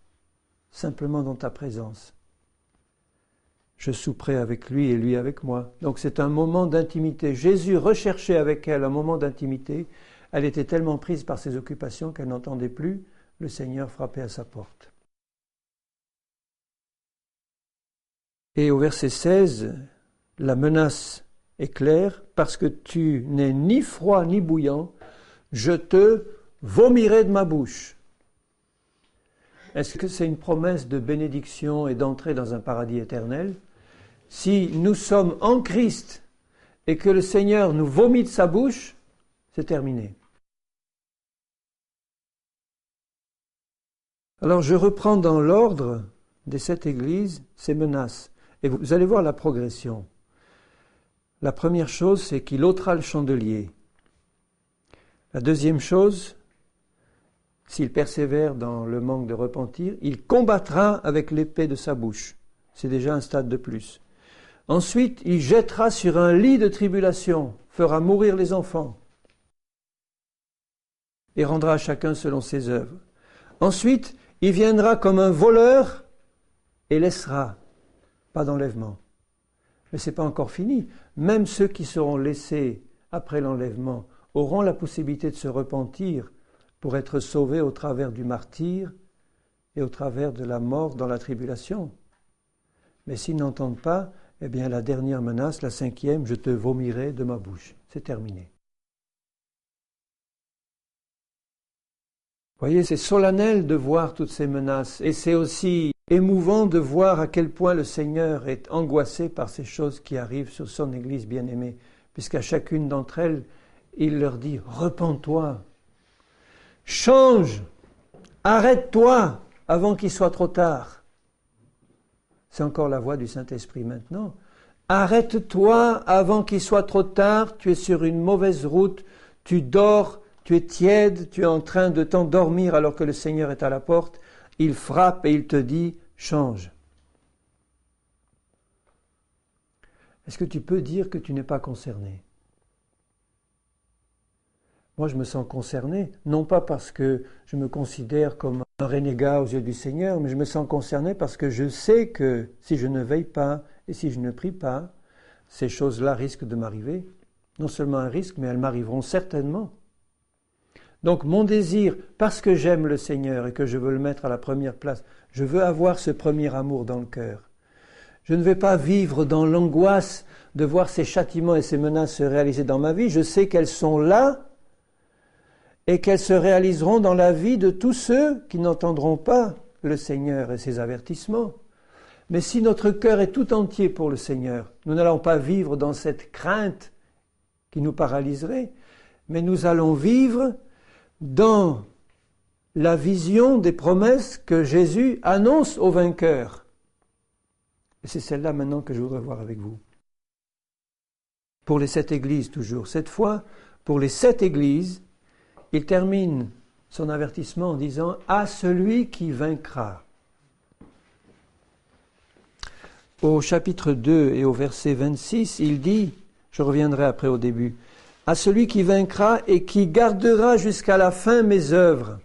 simplement dans ta présence. Je souperai avec lui et lui avec moi. Donc c'est un moment d'intimité. Jésus recherchait avec elle un moment d'intimité. Elle était tellement prise par ses occupations qu'elle n'entendait plus le Seigneur frapper à sa porte. Et au verset 16, la menace est claire, parce que tu n'es ni froid ni bouillant, je te vomirai de ma bouche. Est-ce que c'est une promesse de bénédiction et d'entrée dans un paradis éternel? Si nous sommes en Christ et que le Seigneur nous vomit de sa bouche, c'est terminé. Alors je reprends dans l'ordre des 7 églises ces menaces. Et vous allez voir la progression. La première chose, c'est qu'il ôtera le chandelier. La deuxième chose, s'il persévère dans le manque de repentir, il combattra avec l'épée de sa bouche. C'est déjà un stade de plus. Ensuite, il jettera sur un lit de tribulation, fera mourir les enfants et rendra à chacun selon ses œuvres. Ensuite, il viendra comme un voleur et laissera, pas d'enlèvement. Mais ce n'est pas encore fini. Même ceux qui seront laissés après l'enlèvement auront la possibilité de se repentir pour être sauvés au travers du martyre et au travers de la mort dans la tribulation. Mais s'ils n'entendent pas, eh bien la dernière menace, la 5e, je te vomirai de ma bouche. C'est terminé. Vous voyez, c'est solennel de voir toutes ces menaces et c'est aussi émouvant de voir à quel point le Seigneur est angoissé par ces choses qui arrivent sur son Église bien-aimée, puisqu'à chacune d'entre elles, il leur dit « Repens-toi, change, arrête-toi avant qu'il soit trop tard ». C'est encore la voix du Saint-Esprit maintenant. Arrête-toi avant qu'il soit trop tard, tu es sur une mauvaise route, tu dors, tu es tiède, tu es en train de t'endormir alors que le Seigneur est à la porte. Il frappe et il te dit « change ». Est-ce que tu peux dire que tu n'es pas concerné? Moi, je me sens concerné, non pas parce que je me considère comme un renégat aux yeux du Seigneur, mais je me sens concerné parce que je sais que si je ne veille pas et si je ne prie pas, ces choses-là risquent de m'arriver. Non seulement un risque, mais elles m'arriveront certainement. Donc mon désir, parce que j'aime le Seigneur et que je veux le mettre à la première place, je veux avoir ce premier amour dans le cœur. Je ne vais pas vivre dans l'angoisse de voir ces châtiments et ces menaces se réaliser dans ma vie. Je sais qu'elles sont là et qu'elles se réaliseront dans la vie de tous ceux qui n'entendront pas le Seigneur et ses avertissements. Mais si notre cœur est tout entier pour le Seigneur, nous n'allons pas vivre dans cette crainte qui nous paralyserait, mais nous allons vivre dans la vision des promesses que Jésus annonce aux vainqueurs. Et c'est celle-là maintenant que je voudrais voir avec vous. Pour les 7 églises toujours. Cette fois, pour les 7 églises, il termine son avertissement en disant « À celui qui vaincra ». Au chapitre 2 et au verset 26, il dit, je reviendrai après au début, « À celui qui vaincra et qui gardera jusqu'à la fin mes œuvres ».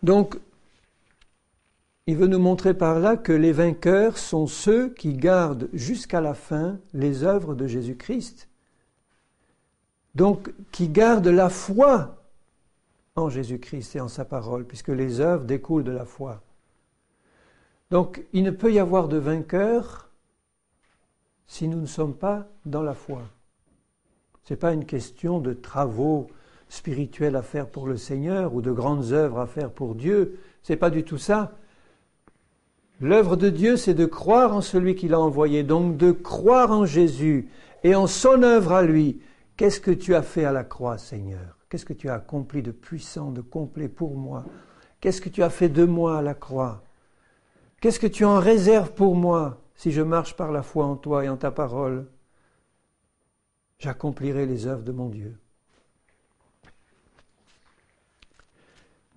Donc, il veut nous montrer par là que les vainqueurs sont ceux qui gardent jusqu'à la fin les œuvres de Jésus-Christ. Donc, qui gardent la foi en Jésus-Christ et en sa parole, puisque les œuvres découlent de la foi. Donc, il ne peut y avoir de vainqueur si nous ne sommes pas dans la foi. Ce n'est pas une question de travaux spirituels à faire pour le Seigneur ou de grandes œuvres à faire pour Dieu. Ce n'est pas du tout ça. L'œuvre de Dieu, c'est de croire en celui qui l'a envoyé, donc de croire en Jésus et en son œuvre à lui. Qu'est-ce que tu as fait à la croix, Seigneur? Qu'est-ce que tu as accompli de puissant, de complet pour moi? Qu'est-ce que tu as fait de moi à la croix? Qu'est-ce que tu en réserves pour moi si je marche par la foi en toi et en ta parole? J'accomplirai les œuvres de mon Dieu.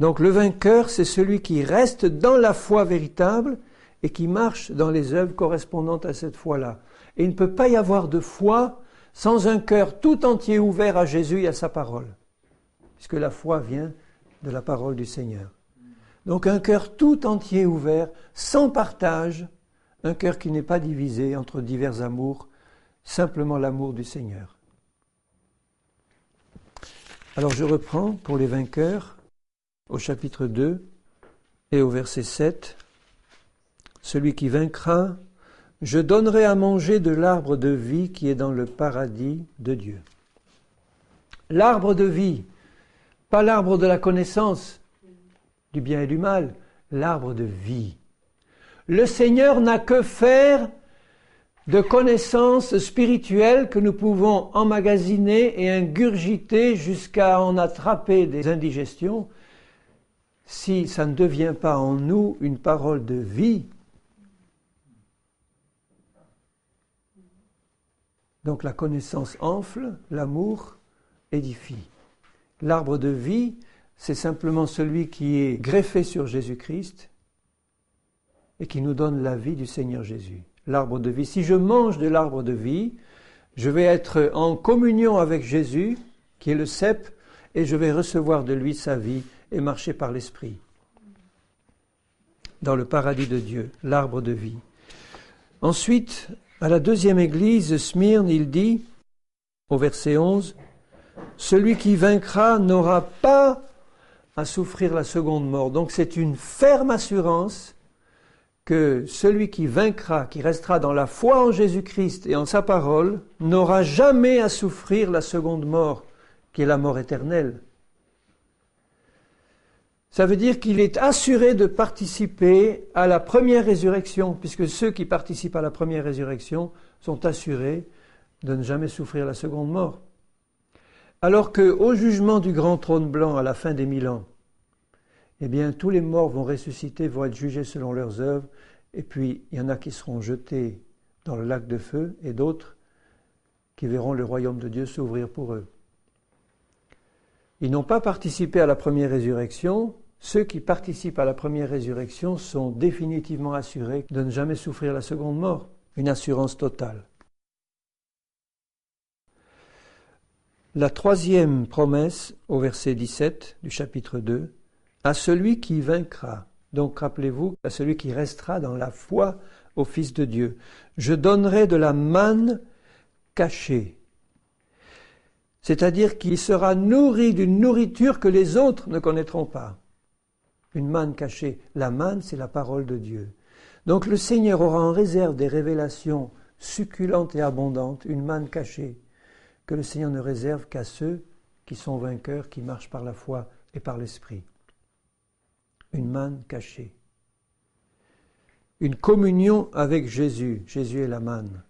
Donc le vainqueur, c'est celui qui reste dans la foi véritable et qui marche dans les œuvres correspondantes à cette foi-là. Et il ne peut pas y avoir de foi sans un cœur tout entier ouvert à Jésus et à sa parole, puisque la foi vient de la parole du Seigneur. Donc un cœur tout entier ouvert, sans partage, un cœur qui n'est pas divisé entre divers amours, simplement l'amour du Seigneur. Alors je reprends pour les vainqueurs, au chapitre 2 et au verset 7. Celui qui vaincra, je donnerai à manger de l'arbre de vie qui est dans le paradis de Dieu. L'arbre de vie, pas l'arbre de la connaissance du bien et du mal, l'arbre de vie. Le Seigneur n'a que faire de connaissances spirituelles que nous pouvons emmagasiner et ingurgiter jusqu'à en attraper des indigestions, si ça ne devient pas en nous une parole de vie. Donc la connaissance enfle, l'amour édifie. L'arbre de vie, c'est simplement celui qui est greffé sur Jésus-Christ et qui nous donne la vie du Seigneur Jésus. L'arbre de vie. Si je mange de l'arbre de vie, je vais être en communion avec Jésus, qui est le cep, et je vais recevoir de lui sa vie et marcher par l'Esprit. Dans le paradis de Dieu, l'arbre de vie. Ensuite, à la deuxième église, Smyrne, il dit, au verset 11, « Celui qui vaincra n'aura pas à souffrir la seconde mort. » Donc c'est une ferme assurance que celui qui vaincra, qui restera dans la foi en Jésus-Christ et en sa parole, n'aura jamais à souffrir la seconde mort, qui est la mort éternelle. Ça veut dire qu'il est assuré de participer à la première résurrection, puisque ceux qui participent à la première résurrection sont assurés de ne jamais souffrir la seconde mort. Alors qu'au jugement du grand trône blanc à la fin des 1000 ans, eh bien, tous les morts vont ressusciter, vont être jugés selon leurs œuvres, et puis il y en a qui seront jetés dans le lac de feu, et d'autres qui verront le royaume de Dieu s'ouvrir pour eux. Ils n'ont pas participé à la première résurrection. Ceux qui participent à la première résurrection sont définitivement assurés de ne jamais souffrir la seconde mort, une assurance totale. La troisième promesse, au verset 17 du chapitre 2, à celui qui vaincra. Donc rappelez-vous, à celui qui restera dans la foi au Fils de Dieu. Je donnerai de la manne cachée. C'est-à-dire qu'il sera nourri d'une nourriture que les autres ne connaîtront pas. Une manne cachée. La manne, c'est la parole de Dieu. Donc le Seigneur aura en réserve des révélations succulentes et abondantes, une manne cachée, que le Seigneur ne réserve qu'à ceux qui sont vainqueurs, qui marchent par la foi et par l'Esprit. Une manne cachée. Une communion avec Jésus. Jésus est la manne.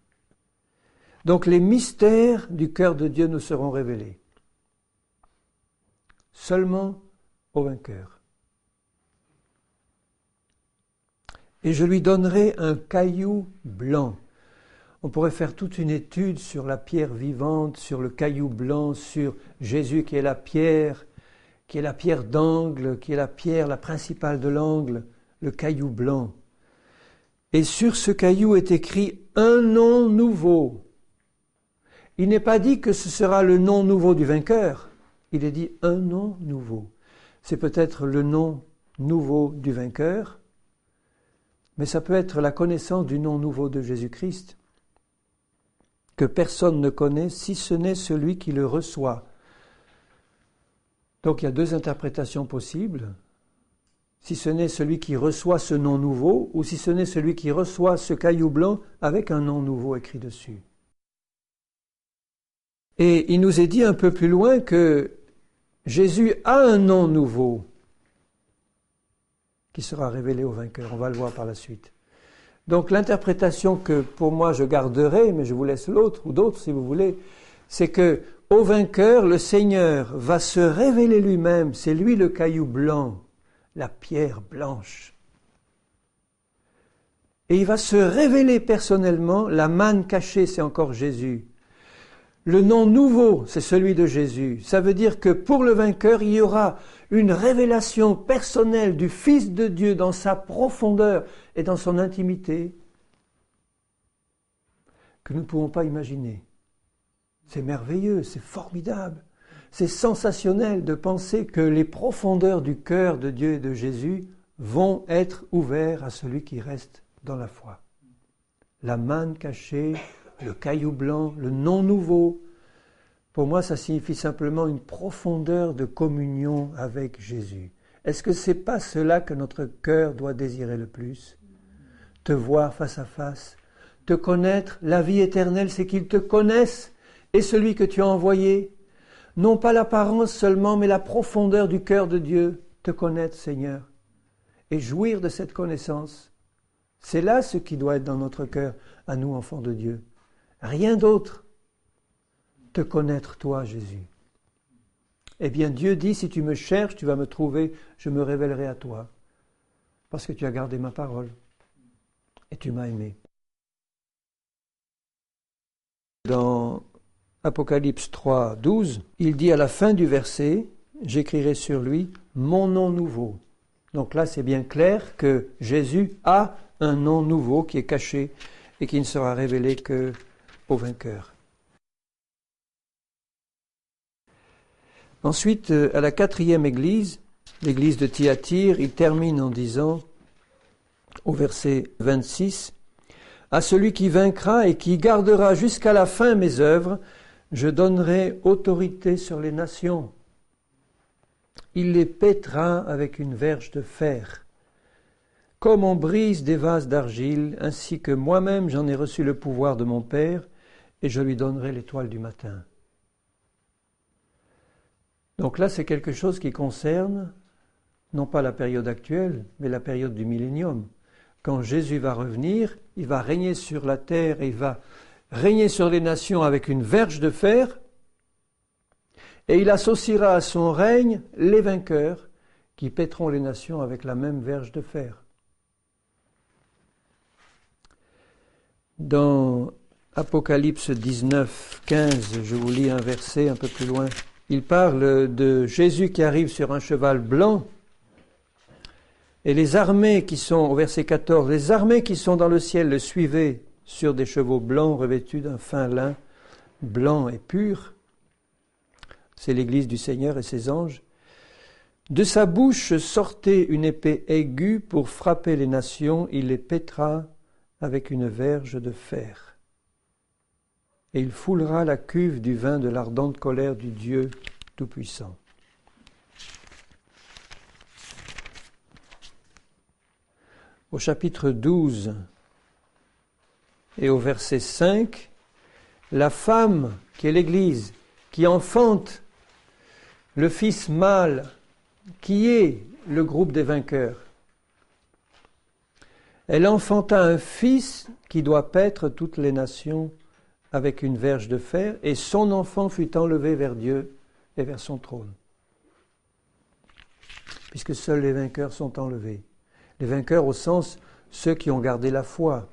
Donc les mystères du cœur de Dieu nous seront révélés. Seulement aux vainqueurs. Et je lui donnerai un caillou blanc. On pourrait faire toute une étude sur la pierre vivante, sur le caillou blanc, sur Jésus qui est la pierre d'angle, qui est la pierre, la principale de l'angle, le caillou blanc. Et sur ce caillou est écrit un nom nouveau. Il n'est pas dit que ce sera le nom nouveau du vainqueur. Il est dit un nom nouveau. C'est peut-être le nom nouveau du vainqueur, mais ça peut être la connaissance du nom nouveau de Jésus-Christ, que personne ne connaît si ce n'est celui qui le reçoit. Donc il y a deux interprétations possibles. Si ce n'est celui qui reçoit ce nom nouveau, ou si ce n'est celui qui reçoit ce caillou blanc avec un nom nouveau écrit dessus. Et il nous est dit un peu plus loin que Jésus a un nom nouveau qui sera révélé au vainqueur. On va le voir par la suite. Donc l'interprétation que pour moi je garderai, mais je vous laisse l'autre ou d'autres si vous voulez, c'est que au vainqueur, le Seigneur va se révéler lui-même. C'est lui le caillou blanc, la pierre blanche. Et il va se révéler personnellement. La manne cachée, c'est encore Jésus. Le nom nouveau, c'est celui de Jésus. Ça veut dire que pour le vainqueur, il y aura une révélation personnelle du Fils de Dieu dans sa profondeur et dans son intimité que nous ne pouvons pas imaginer. C'est merveilleux, c'est formidable, c'est sensationnel de penser que les profondeurs du cœur de Dieu et de Jésus vont être ouverts à celui qui reste dans la foi. La manne cachée, le caillou blanc, le nom nouveau. Pour moi, ça signifie simplement une profondeur de communion avec Jésus. Est-ce que ce n'est pas cela que notre cœur doit désirer le plus? Te voir face à face, te connaître. La vie éternelle, c'est qu'ils te connaissent et celui que tu as envoyé. Non pas l'apparence seulement, mais la profondeur du cœur de Dieu. Te connaître, Seigneur, et jouir de cette connaissance. C'est là ce qui doit être dans notre cœur, à nous, enfants de Dieu. Rien d'autre. Te connaître, toi, Jésus. Eh bien, Dieu dit, si tu me cherches, tu vas me trouver, je me révélerai à toi. Parce que tu as gardé ma parole. Et tu m'as aimé. Dans Apocalypse 3, 12, il dit à la fin du verset, j'écrirai sur lui mon nom nouveau. Donc là, c'est bien clair que Jésus a un nom nouveau qui est caché et qui ne sera révélé qu'au vainqueur. Ensuite, à la 4e église, l'église de Thyatire, il termine en disant, au verset 26, « À celui qui vaincra et qui gardera jusqu'à la fin mes œuvres, je donnerai autorité sur les nations. Il les pètera avec une verge de fer. Comme on brise des vases d'argile, ainsi que moi-même j'en ai reçu le pouvoir de mon Père, et je lui donnerai l'étoile du matin. » Donc là, c'est quelque chose qui concerne non pas la période actuelle, mais la période du millénium. Quand Jésus va revenir, il va régner sur la terre, et il va régner sur les nations avec une verge de fer, et il associera à son règne les vainqueurs qui pèteront les nations avec la même verge de fer. Dans Apocalypse 19, 15, je vous lis un verset un peu plus loin. Il parle de Jésus qui arrive sur un cheval blanc et les armées qui sont, au verset 14, les armées qui sont dans le ciel le suivaient sur des chevaux blancs revêtus d'un fin lin blanc et pur. C'est l'église du Seigneur et ses anges. De sa bouche sortait une épée aiguë pour frapper les nations, il les pètera avec une verge de fer. Et il foulera la cuve du vin de l'ardente colère du Dieu Tout-Puissant. au chapitre 12 et au verset 5, la femme qui est l'Église, qui enfante le fils mâle, qui est le groupe des vainqueurs. Elle enfanta un fils qui doit paître toutes les nations avec une verge de fer, et son enfant fut enlevé vers Dieu et vers son trône. Puisque seuls les vainqueurs sont enlevés. Les vainqueurs au sens ceux qui ont gardé la foi.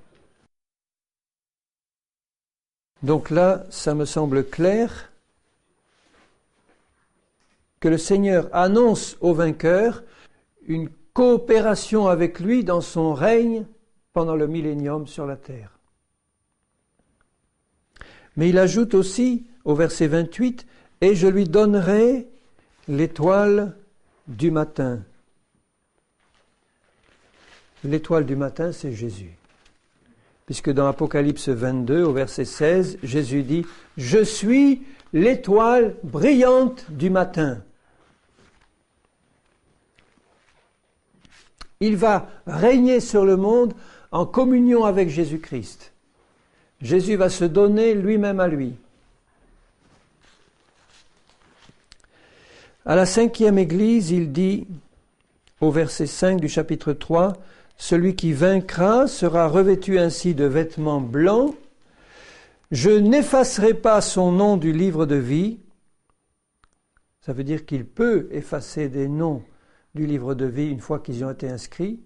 Donc là, ça me semble clair que le Seigneur annonce aux vainqueurs une coopération avec lui dans son règne pendant le millénium sur la terre. Mais il ajoute aussi au verset 28, « Et je lui donnerai l'étoile du matin. » L'étoile du matin, c'est Jésus. Puisque dans Apocalypse 22, au verset 16, Jésus dit « Je suis l'étoile brillante du matin. » Il va régner sur le monde en communion avec Jésus-Christ. Jésus va se donner lui-même à lui. À la 5e Église, il dit, au verset 5 du chapitre 3, « Celui qui vaincra sera revêtu ainsi de vêtements blancs. Je n'effacerai pas son nom du livre de vie. » Ça veut dire qu'il peut effacer des noms du livre de vie une fois qu'ils y ont été inscrits.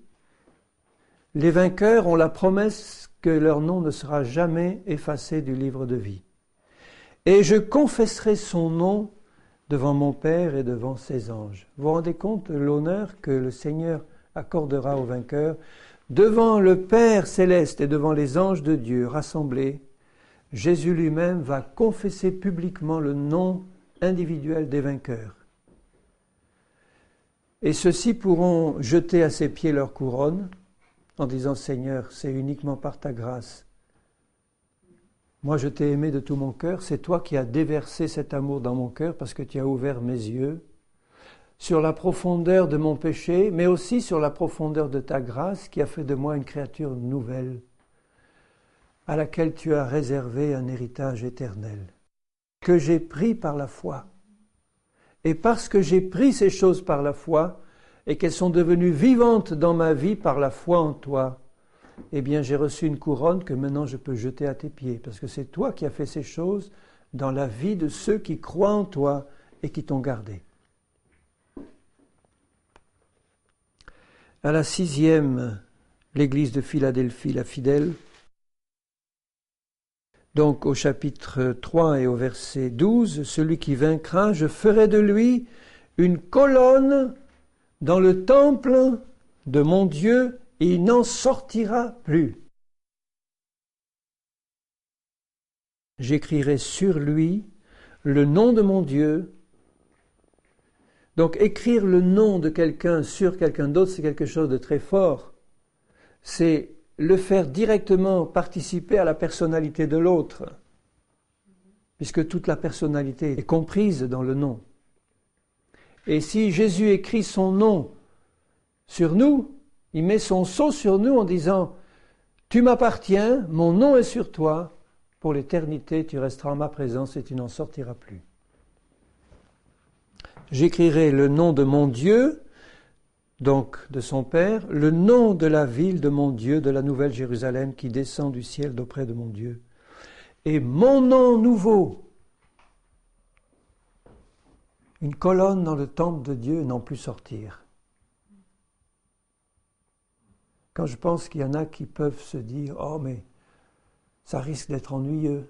Les vainqueurs ont la promesse que leur nom ne sera jamais effacé du livre de vie. « Et je confesserai son nom devant mon Père et devant ses anges. » Vous vous rendez compte de l'honneur que le Seigneur accordera aux vainqueurs devant le Père céleste et devant les anges de Dieu rassemblés. Jésus lui-même va confesser publiquement le nom individuel des vainqueurs. Et ceux-ci pourront jeter à ses pieds leur couronne en disant « Seigneur, c'est uniquement par ta grâce. Moi, je t'ai aimé de tout mon cœur. C'est toi qui as déversé cet amour dans mon cœur parce que tu as ouvert mes yeux sur la profondeur de mon péché, mais aussi sur la profondeur de ta grâce qui a fait de moi une créature nouvelle, à laquelle tu as réservé un héritage éternel, que j'ai pris par la foi. Et parce que j'ai pris ces choses par la foi, et qu'elles sont devenues vivantes dans ma vie par la foi en toi, eh bien j'ai reçu une couronne que maintenant je peux jeter à tes pieds, parce que c'est toi qui as fait ces choses dans la vie de ceux qui croient en toi et qui t'ont gardé. À la 6e, l'église de Philadelphie, la fidèle, donc au chapitre 3 et au verset 12, « Celui qui vaincra, je ferai de lui une colonne dans le temple de mon Dieu, et il n'en sortira plus. J'écrirai sur lui le nom de mon Dieu. » Donc écrire le nom de quelqu'un sur quelqu'un d'autre, c'est quelque chose de très fort. C'est le faire directement participer à la personnalité de l'autre, puisque toute la personnalité est comprise dans le nom. Et si Jésus écrit son nom sur nous, il met son sceau sur nous en disant « Tu m'appartiens, mon nom est sur toi, pour l'éternité tu resteras en ma présence et tu n'en sortiras plus. » J'écrirai le nom de mon Dieu, donc de son Père, le nom de la ville de mon Dieu, de la nouvelle Jérusalem qui descend du ciel d'auprès de mon Dieu. Et mon nom nouveau, une colonne dans le temple de Dieu, n'en plus sortir. Quand je pense qu'il y en a qui peuvent se dire « Oh, mais ça risque d'être ennuyeux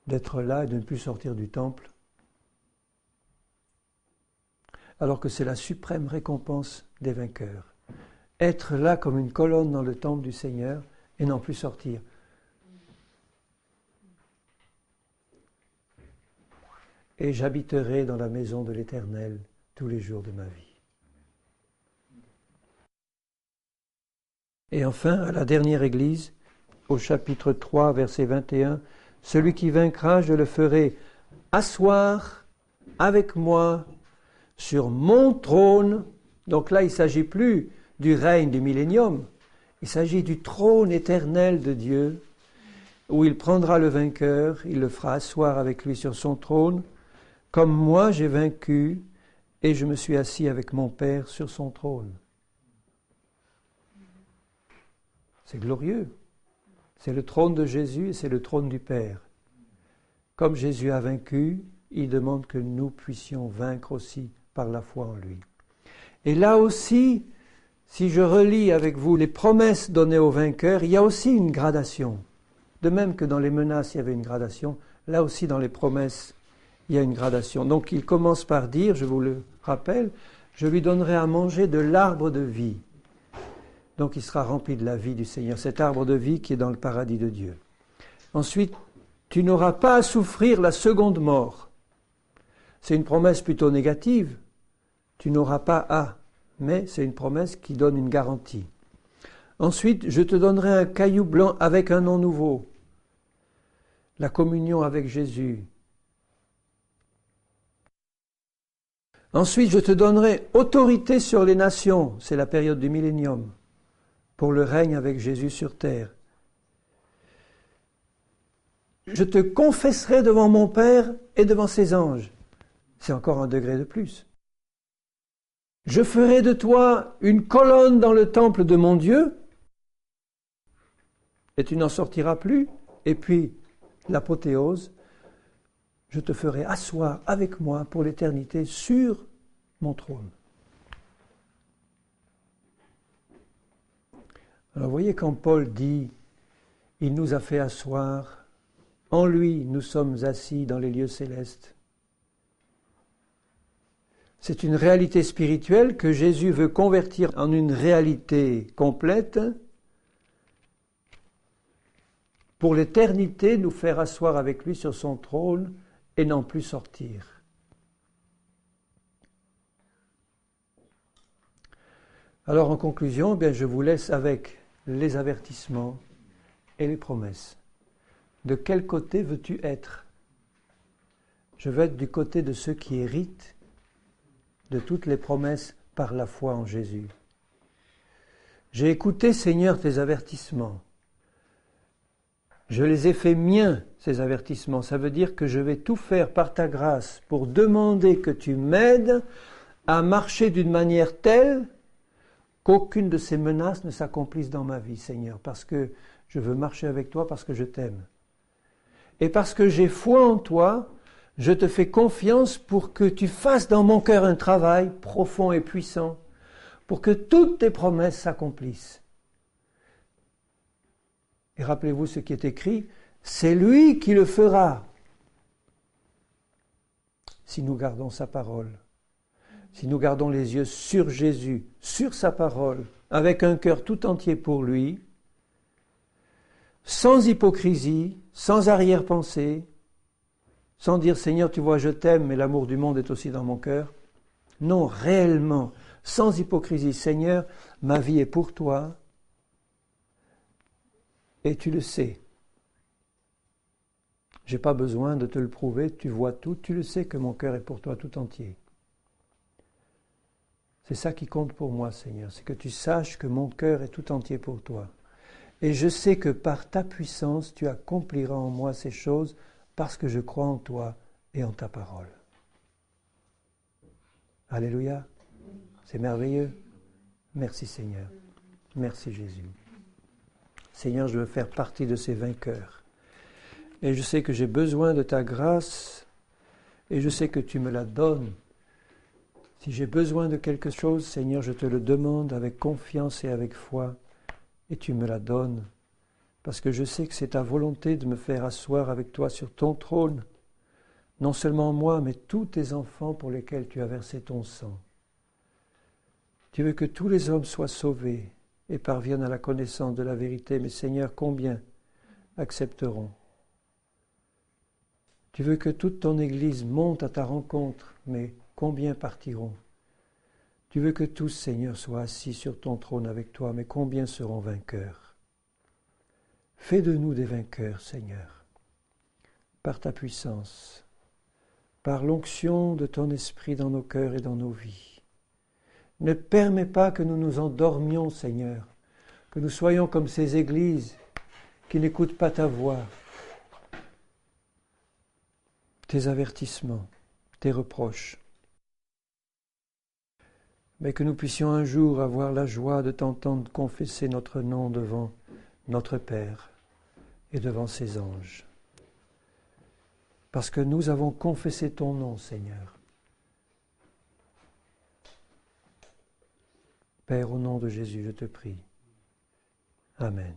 d'être là et de ne plus sortir du temple. » Alors que c'est la suprême récompense des vainqueurs. Être là comme une colonne dans le temple du Seigneur et n'en plus sortir. Et j'habiterai dans la maison de l'Éternel tous les jours de ma vie. Et enfin, à la dernière église, au chapitre 3, verset 21, « Celui qui vaincra, je le ferai asseoir avec moi sur mon trône. » Donc là, il ne s'agit plus du règne du millénium. Il s'agit du trône éternel de Dieu, où il prendra le vainqueur, il le fera asseoir avec lui sur son trône, comme moi j'ai vaincu et je me suis assis avec mon Père sur son trône. C'est glorieux. C'est le trône de Jésus et c'est le trône du Père. Comme Jésus a vaincu, il demande que nous puissions vaincre aussi par la foi en lui. Et là aussi, si je relis avec vous les promesses données aux vainqueurs, il y a aussi une gradation. De même que dans les menaces, il y avait une gradation, là aussi dans les promesses, il y a une gradation. Donc il commence par dire, je vous le rappelle, je lui donnerai à manger de l'arbre de vie. Donc il sera rempli de la vie du Seigneur, cet arbre de vie qui est dans le paradis de Dieu. Ensuite, tu n'auras pas à souffrir la seconde mort. C'est une promesse plutôt négative. Tu n'auras pas à, mais c'est une promesse qui donne une garantie. Ensuite, je te donnerai un caillou blanc avec un nom nouveau. La communion avec Jésus. Ensuite, je te donnerai autorité sur les nations. C'est la période du millénium, pour le règne avec Jésus sur terre. Je te confesserai devant mon Père et devant ses anges. C'est encore un degré de plus. Je ferai de toi une colonne dans le temple de mon Dieu, et tu n'en sortiras plus. Et puis, l'apothéose, je te ferai asseoir avec moi pour l'éternité sur mon trône. Alors, vous voyez, quand Paul dit « Il nous a fait asseoir », en lui, nous sommes assis dans les lieux célestes. C'est une réalité spirituelle que Jésus veut convertir en une réalité complète pour l'éternité, nous faire asseoir avec lui sur son trône et n'en plus sortir. Alors en conclusion, je vous laisse avec les avertissements et les promesses. De quel côté veux-tu être ? Je veux être du côté de ceux qui héritent de toutes les promesses par la foi en Jésus. J'ai écouté, Seigneur, tes avertissements. Je les ai fait miens, ces avertissements. Ça veut dire que je vais tout faire par ta grâce pour demander que tu m'aides à marcher d'une manière telle qu'aucune de ces menaces ne s'accomplisse dans ma vie, Seigneur, parce que je veux marcher avec toi, parce que je t'aime. Et parce que j'ai foi en toi, je te fais confiance pour que tu fasses dans mon cœur un travail profond et puissant, pour que toutes tes promesses s'accomplissent. Et rappelez-vous ce qui est écrit, c'est lui qui le fera, si nous gardons sa parole, si nous gardons les yeux sur Jésus, sur sa parole, avec un cœur tout entier pour lui, sans hypocrisie, sans arrière-pensée, sans dire « Seigneur, tu vois, je t'aime, mais l'amour du monde est aussi dans mon cœur ». Non, réellement, sans hypocrisie. « Seigneur, ma vie est pour toi et tu le sais. Je n'ai pas besoin de te le prouver, tu vois tout, tu le sais que mon cœur est pour toi tout entier. » C'est ça qui compte pour moi, Seigneur, c'est que tu saches que mon cœur est tout entier pour toi. Et je sais que par ta puissance, tu accompliras en moi ces choses parce que je crois en toi et en ta parole. Alléluia. C'est merveilleux. Merci Seigneur. Merci Jésus. Seigneur, je veux faire partie de ces vainqueurs. Et je sais que j'ai besoin de ta grâce et je sais que tu me la donnes. Si j'ai besoin de quelque chose, Seigneur, je te le demande avec confiance et avec foi. Et tu me la donnes, parce que je sais que c'est ta volonté de me faire asseoir avec toi sur ton trône, non seulement moi, mais tous tes enfants pour lesquels tu as versé ton sang. Tu veux que tous les hommes soient sauvés et parviennent à la connaissance de la vérité, mais Seigneur, combien accepteront ? Tu veux que toute ton Église monte à ta rencontre, mais combien partiront ? Tu veux que tous, Seigneur, soient assis sur ton trône avec toi, mais combien seront vainqueurs ? Fais de nous des vainqueurs, Seigneur, par ta puissance, par l'onction de ton esprit dans nos cœurs et dans nos vies. Ne permets pas que nous nous endormions, Seigneur, Que nous soyons comme ces églises qui n'écoutent pas ta voix, tes avertissements, tes reproches. Mais que nous puissions un jour avoir la joie de t'entendre confesser notre nom devant notre Père et devant ses anges. Parce que nous avons confessé ton nom, Seigneur. Père, au nom de Jésus, je te prie. Amen.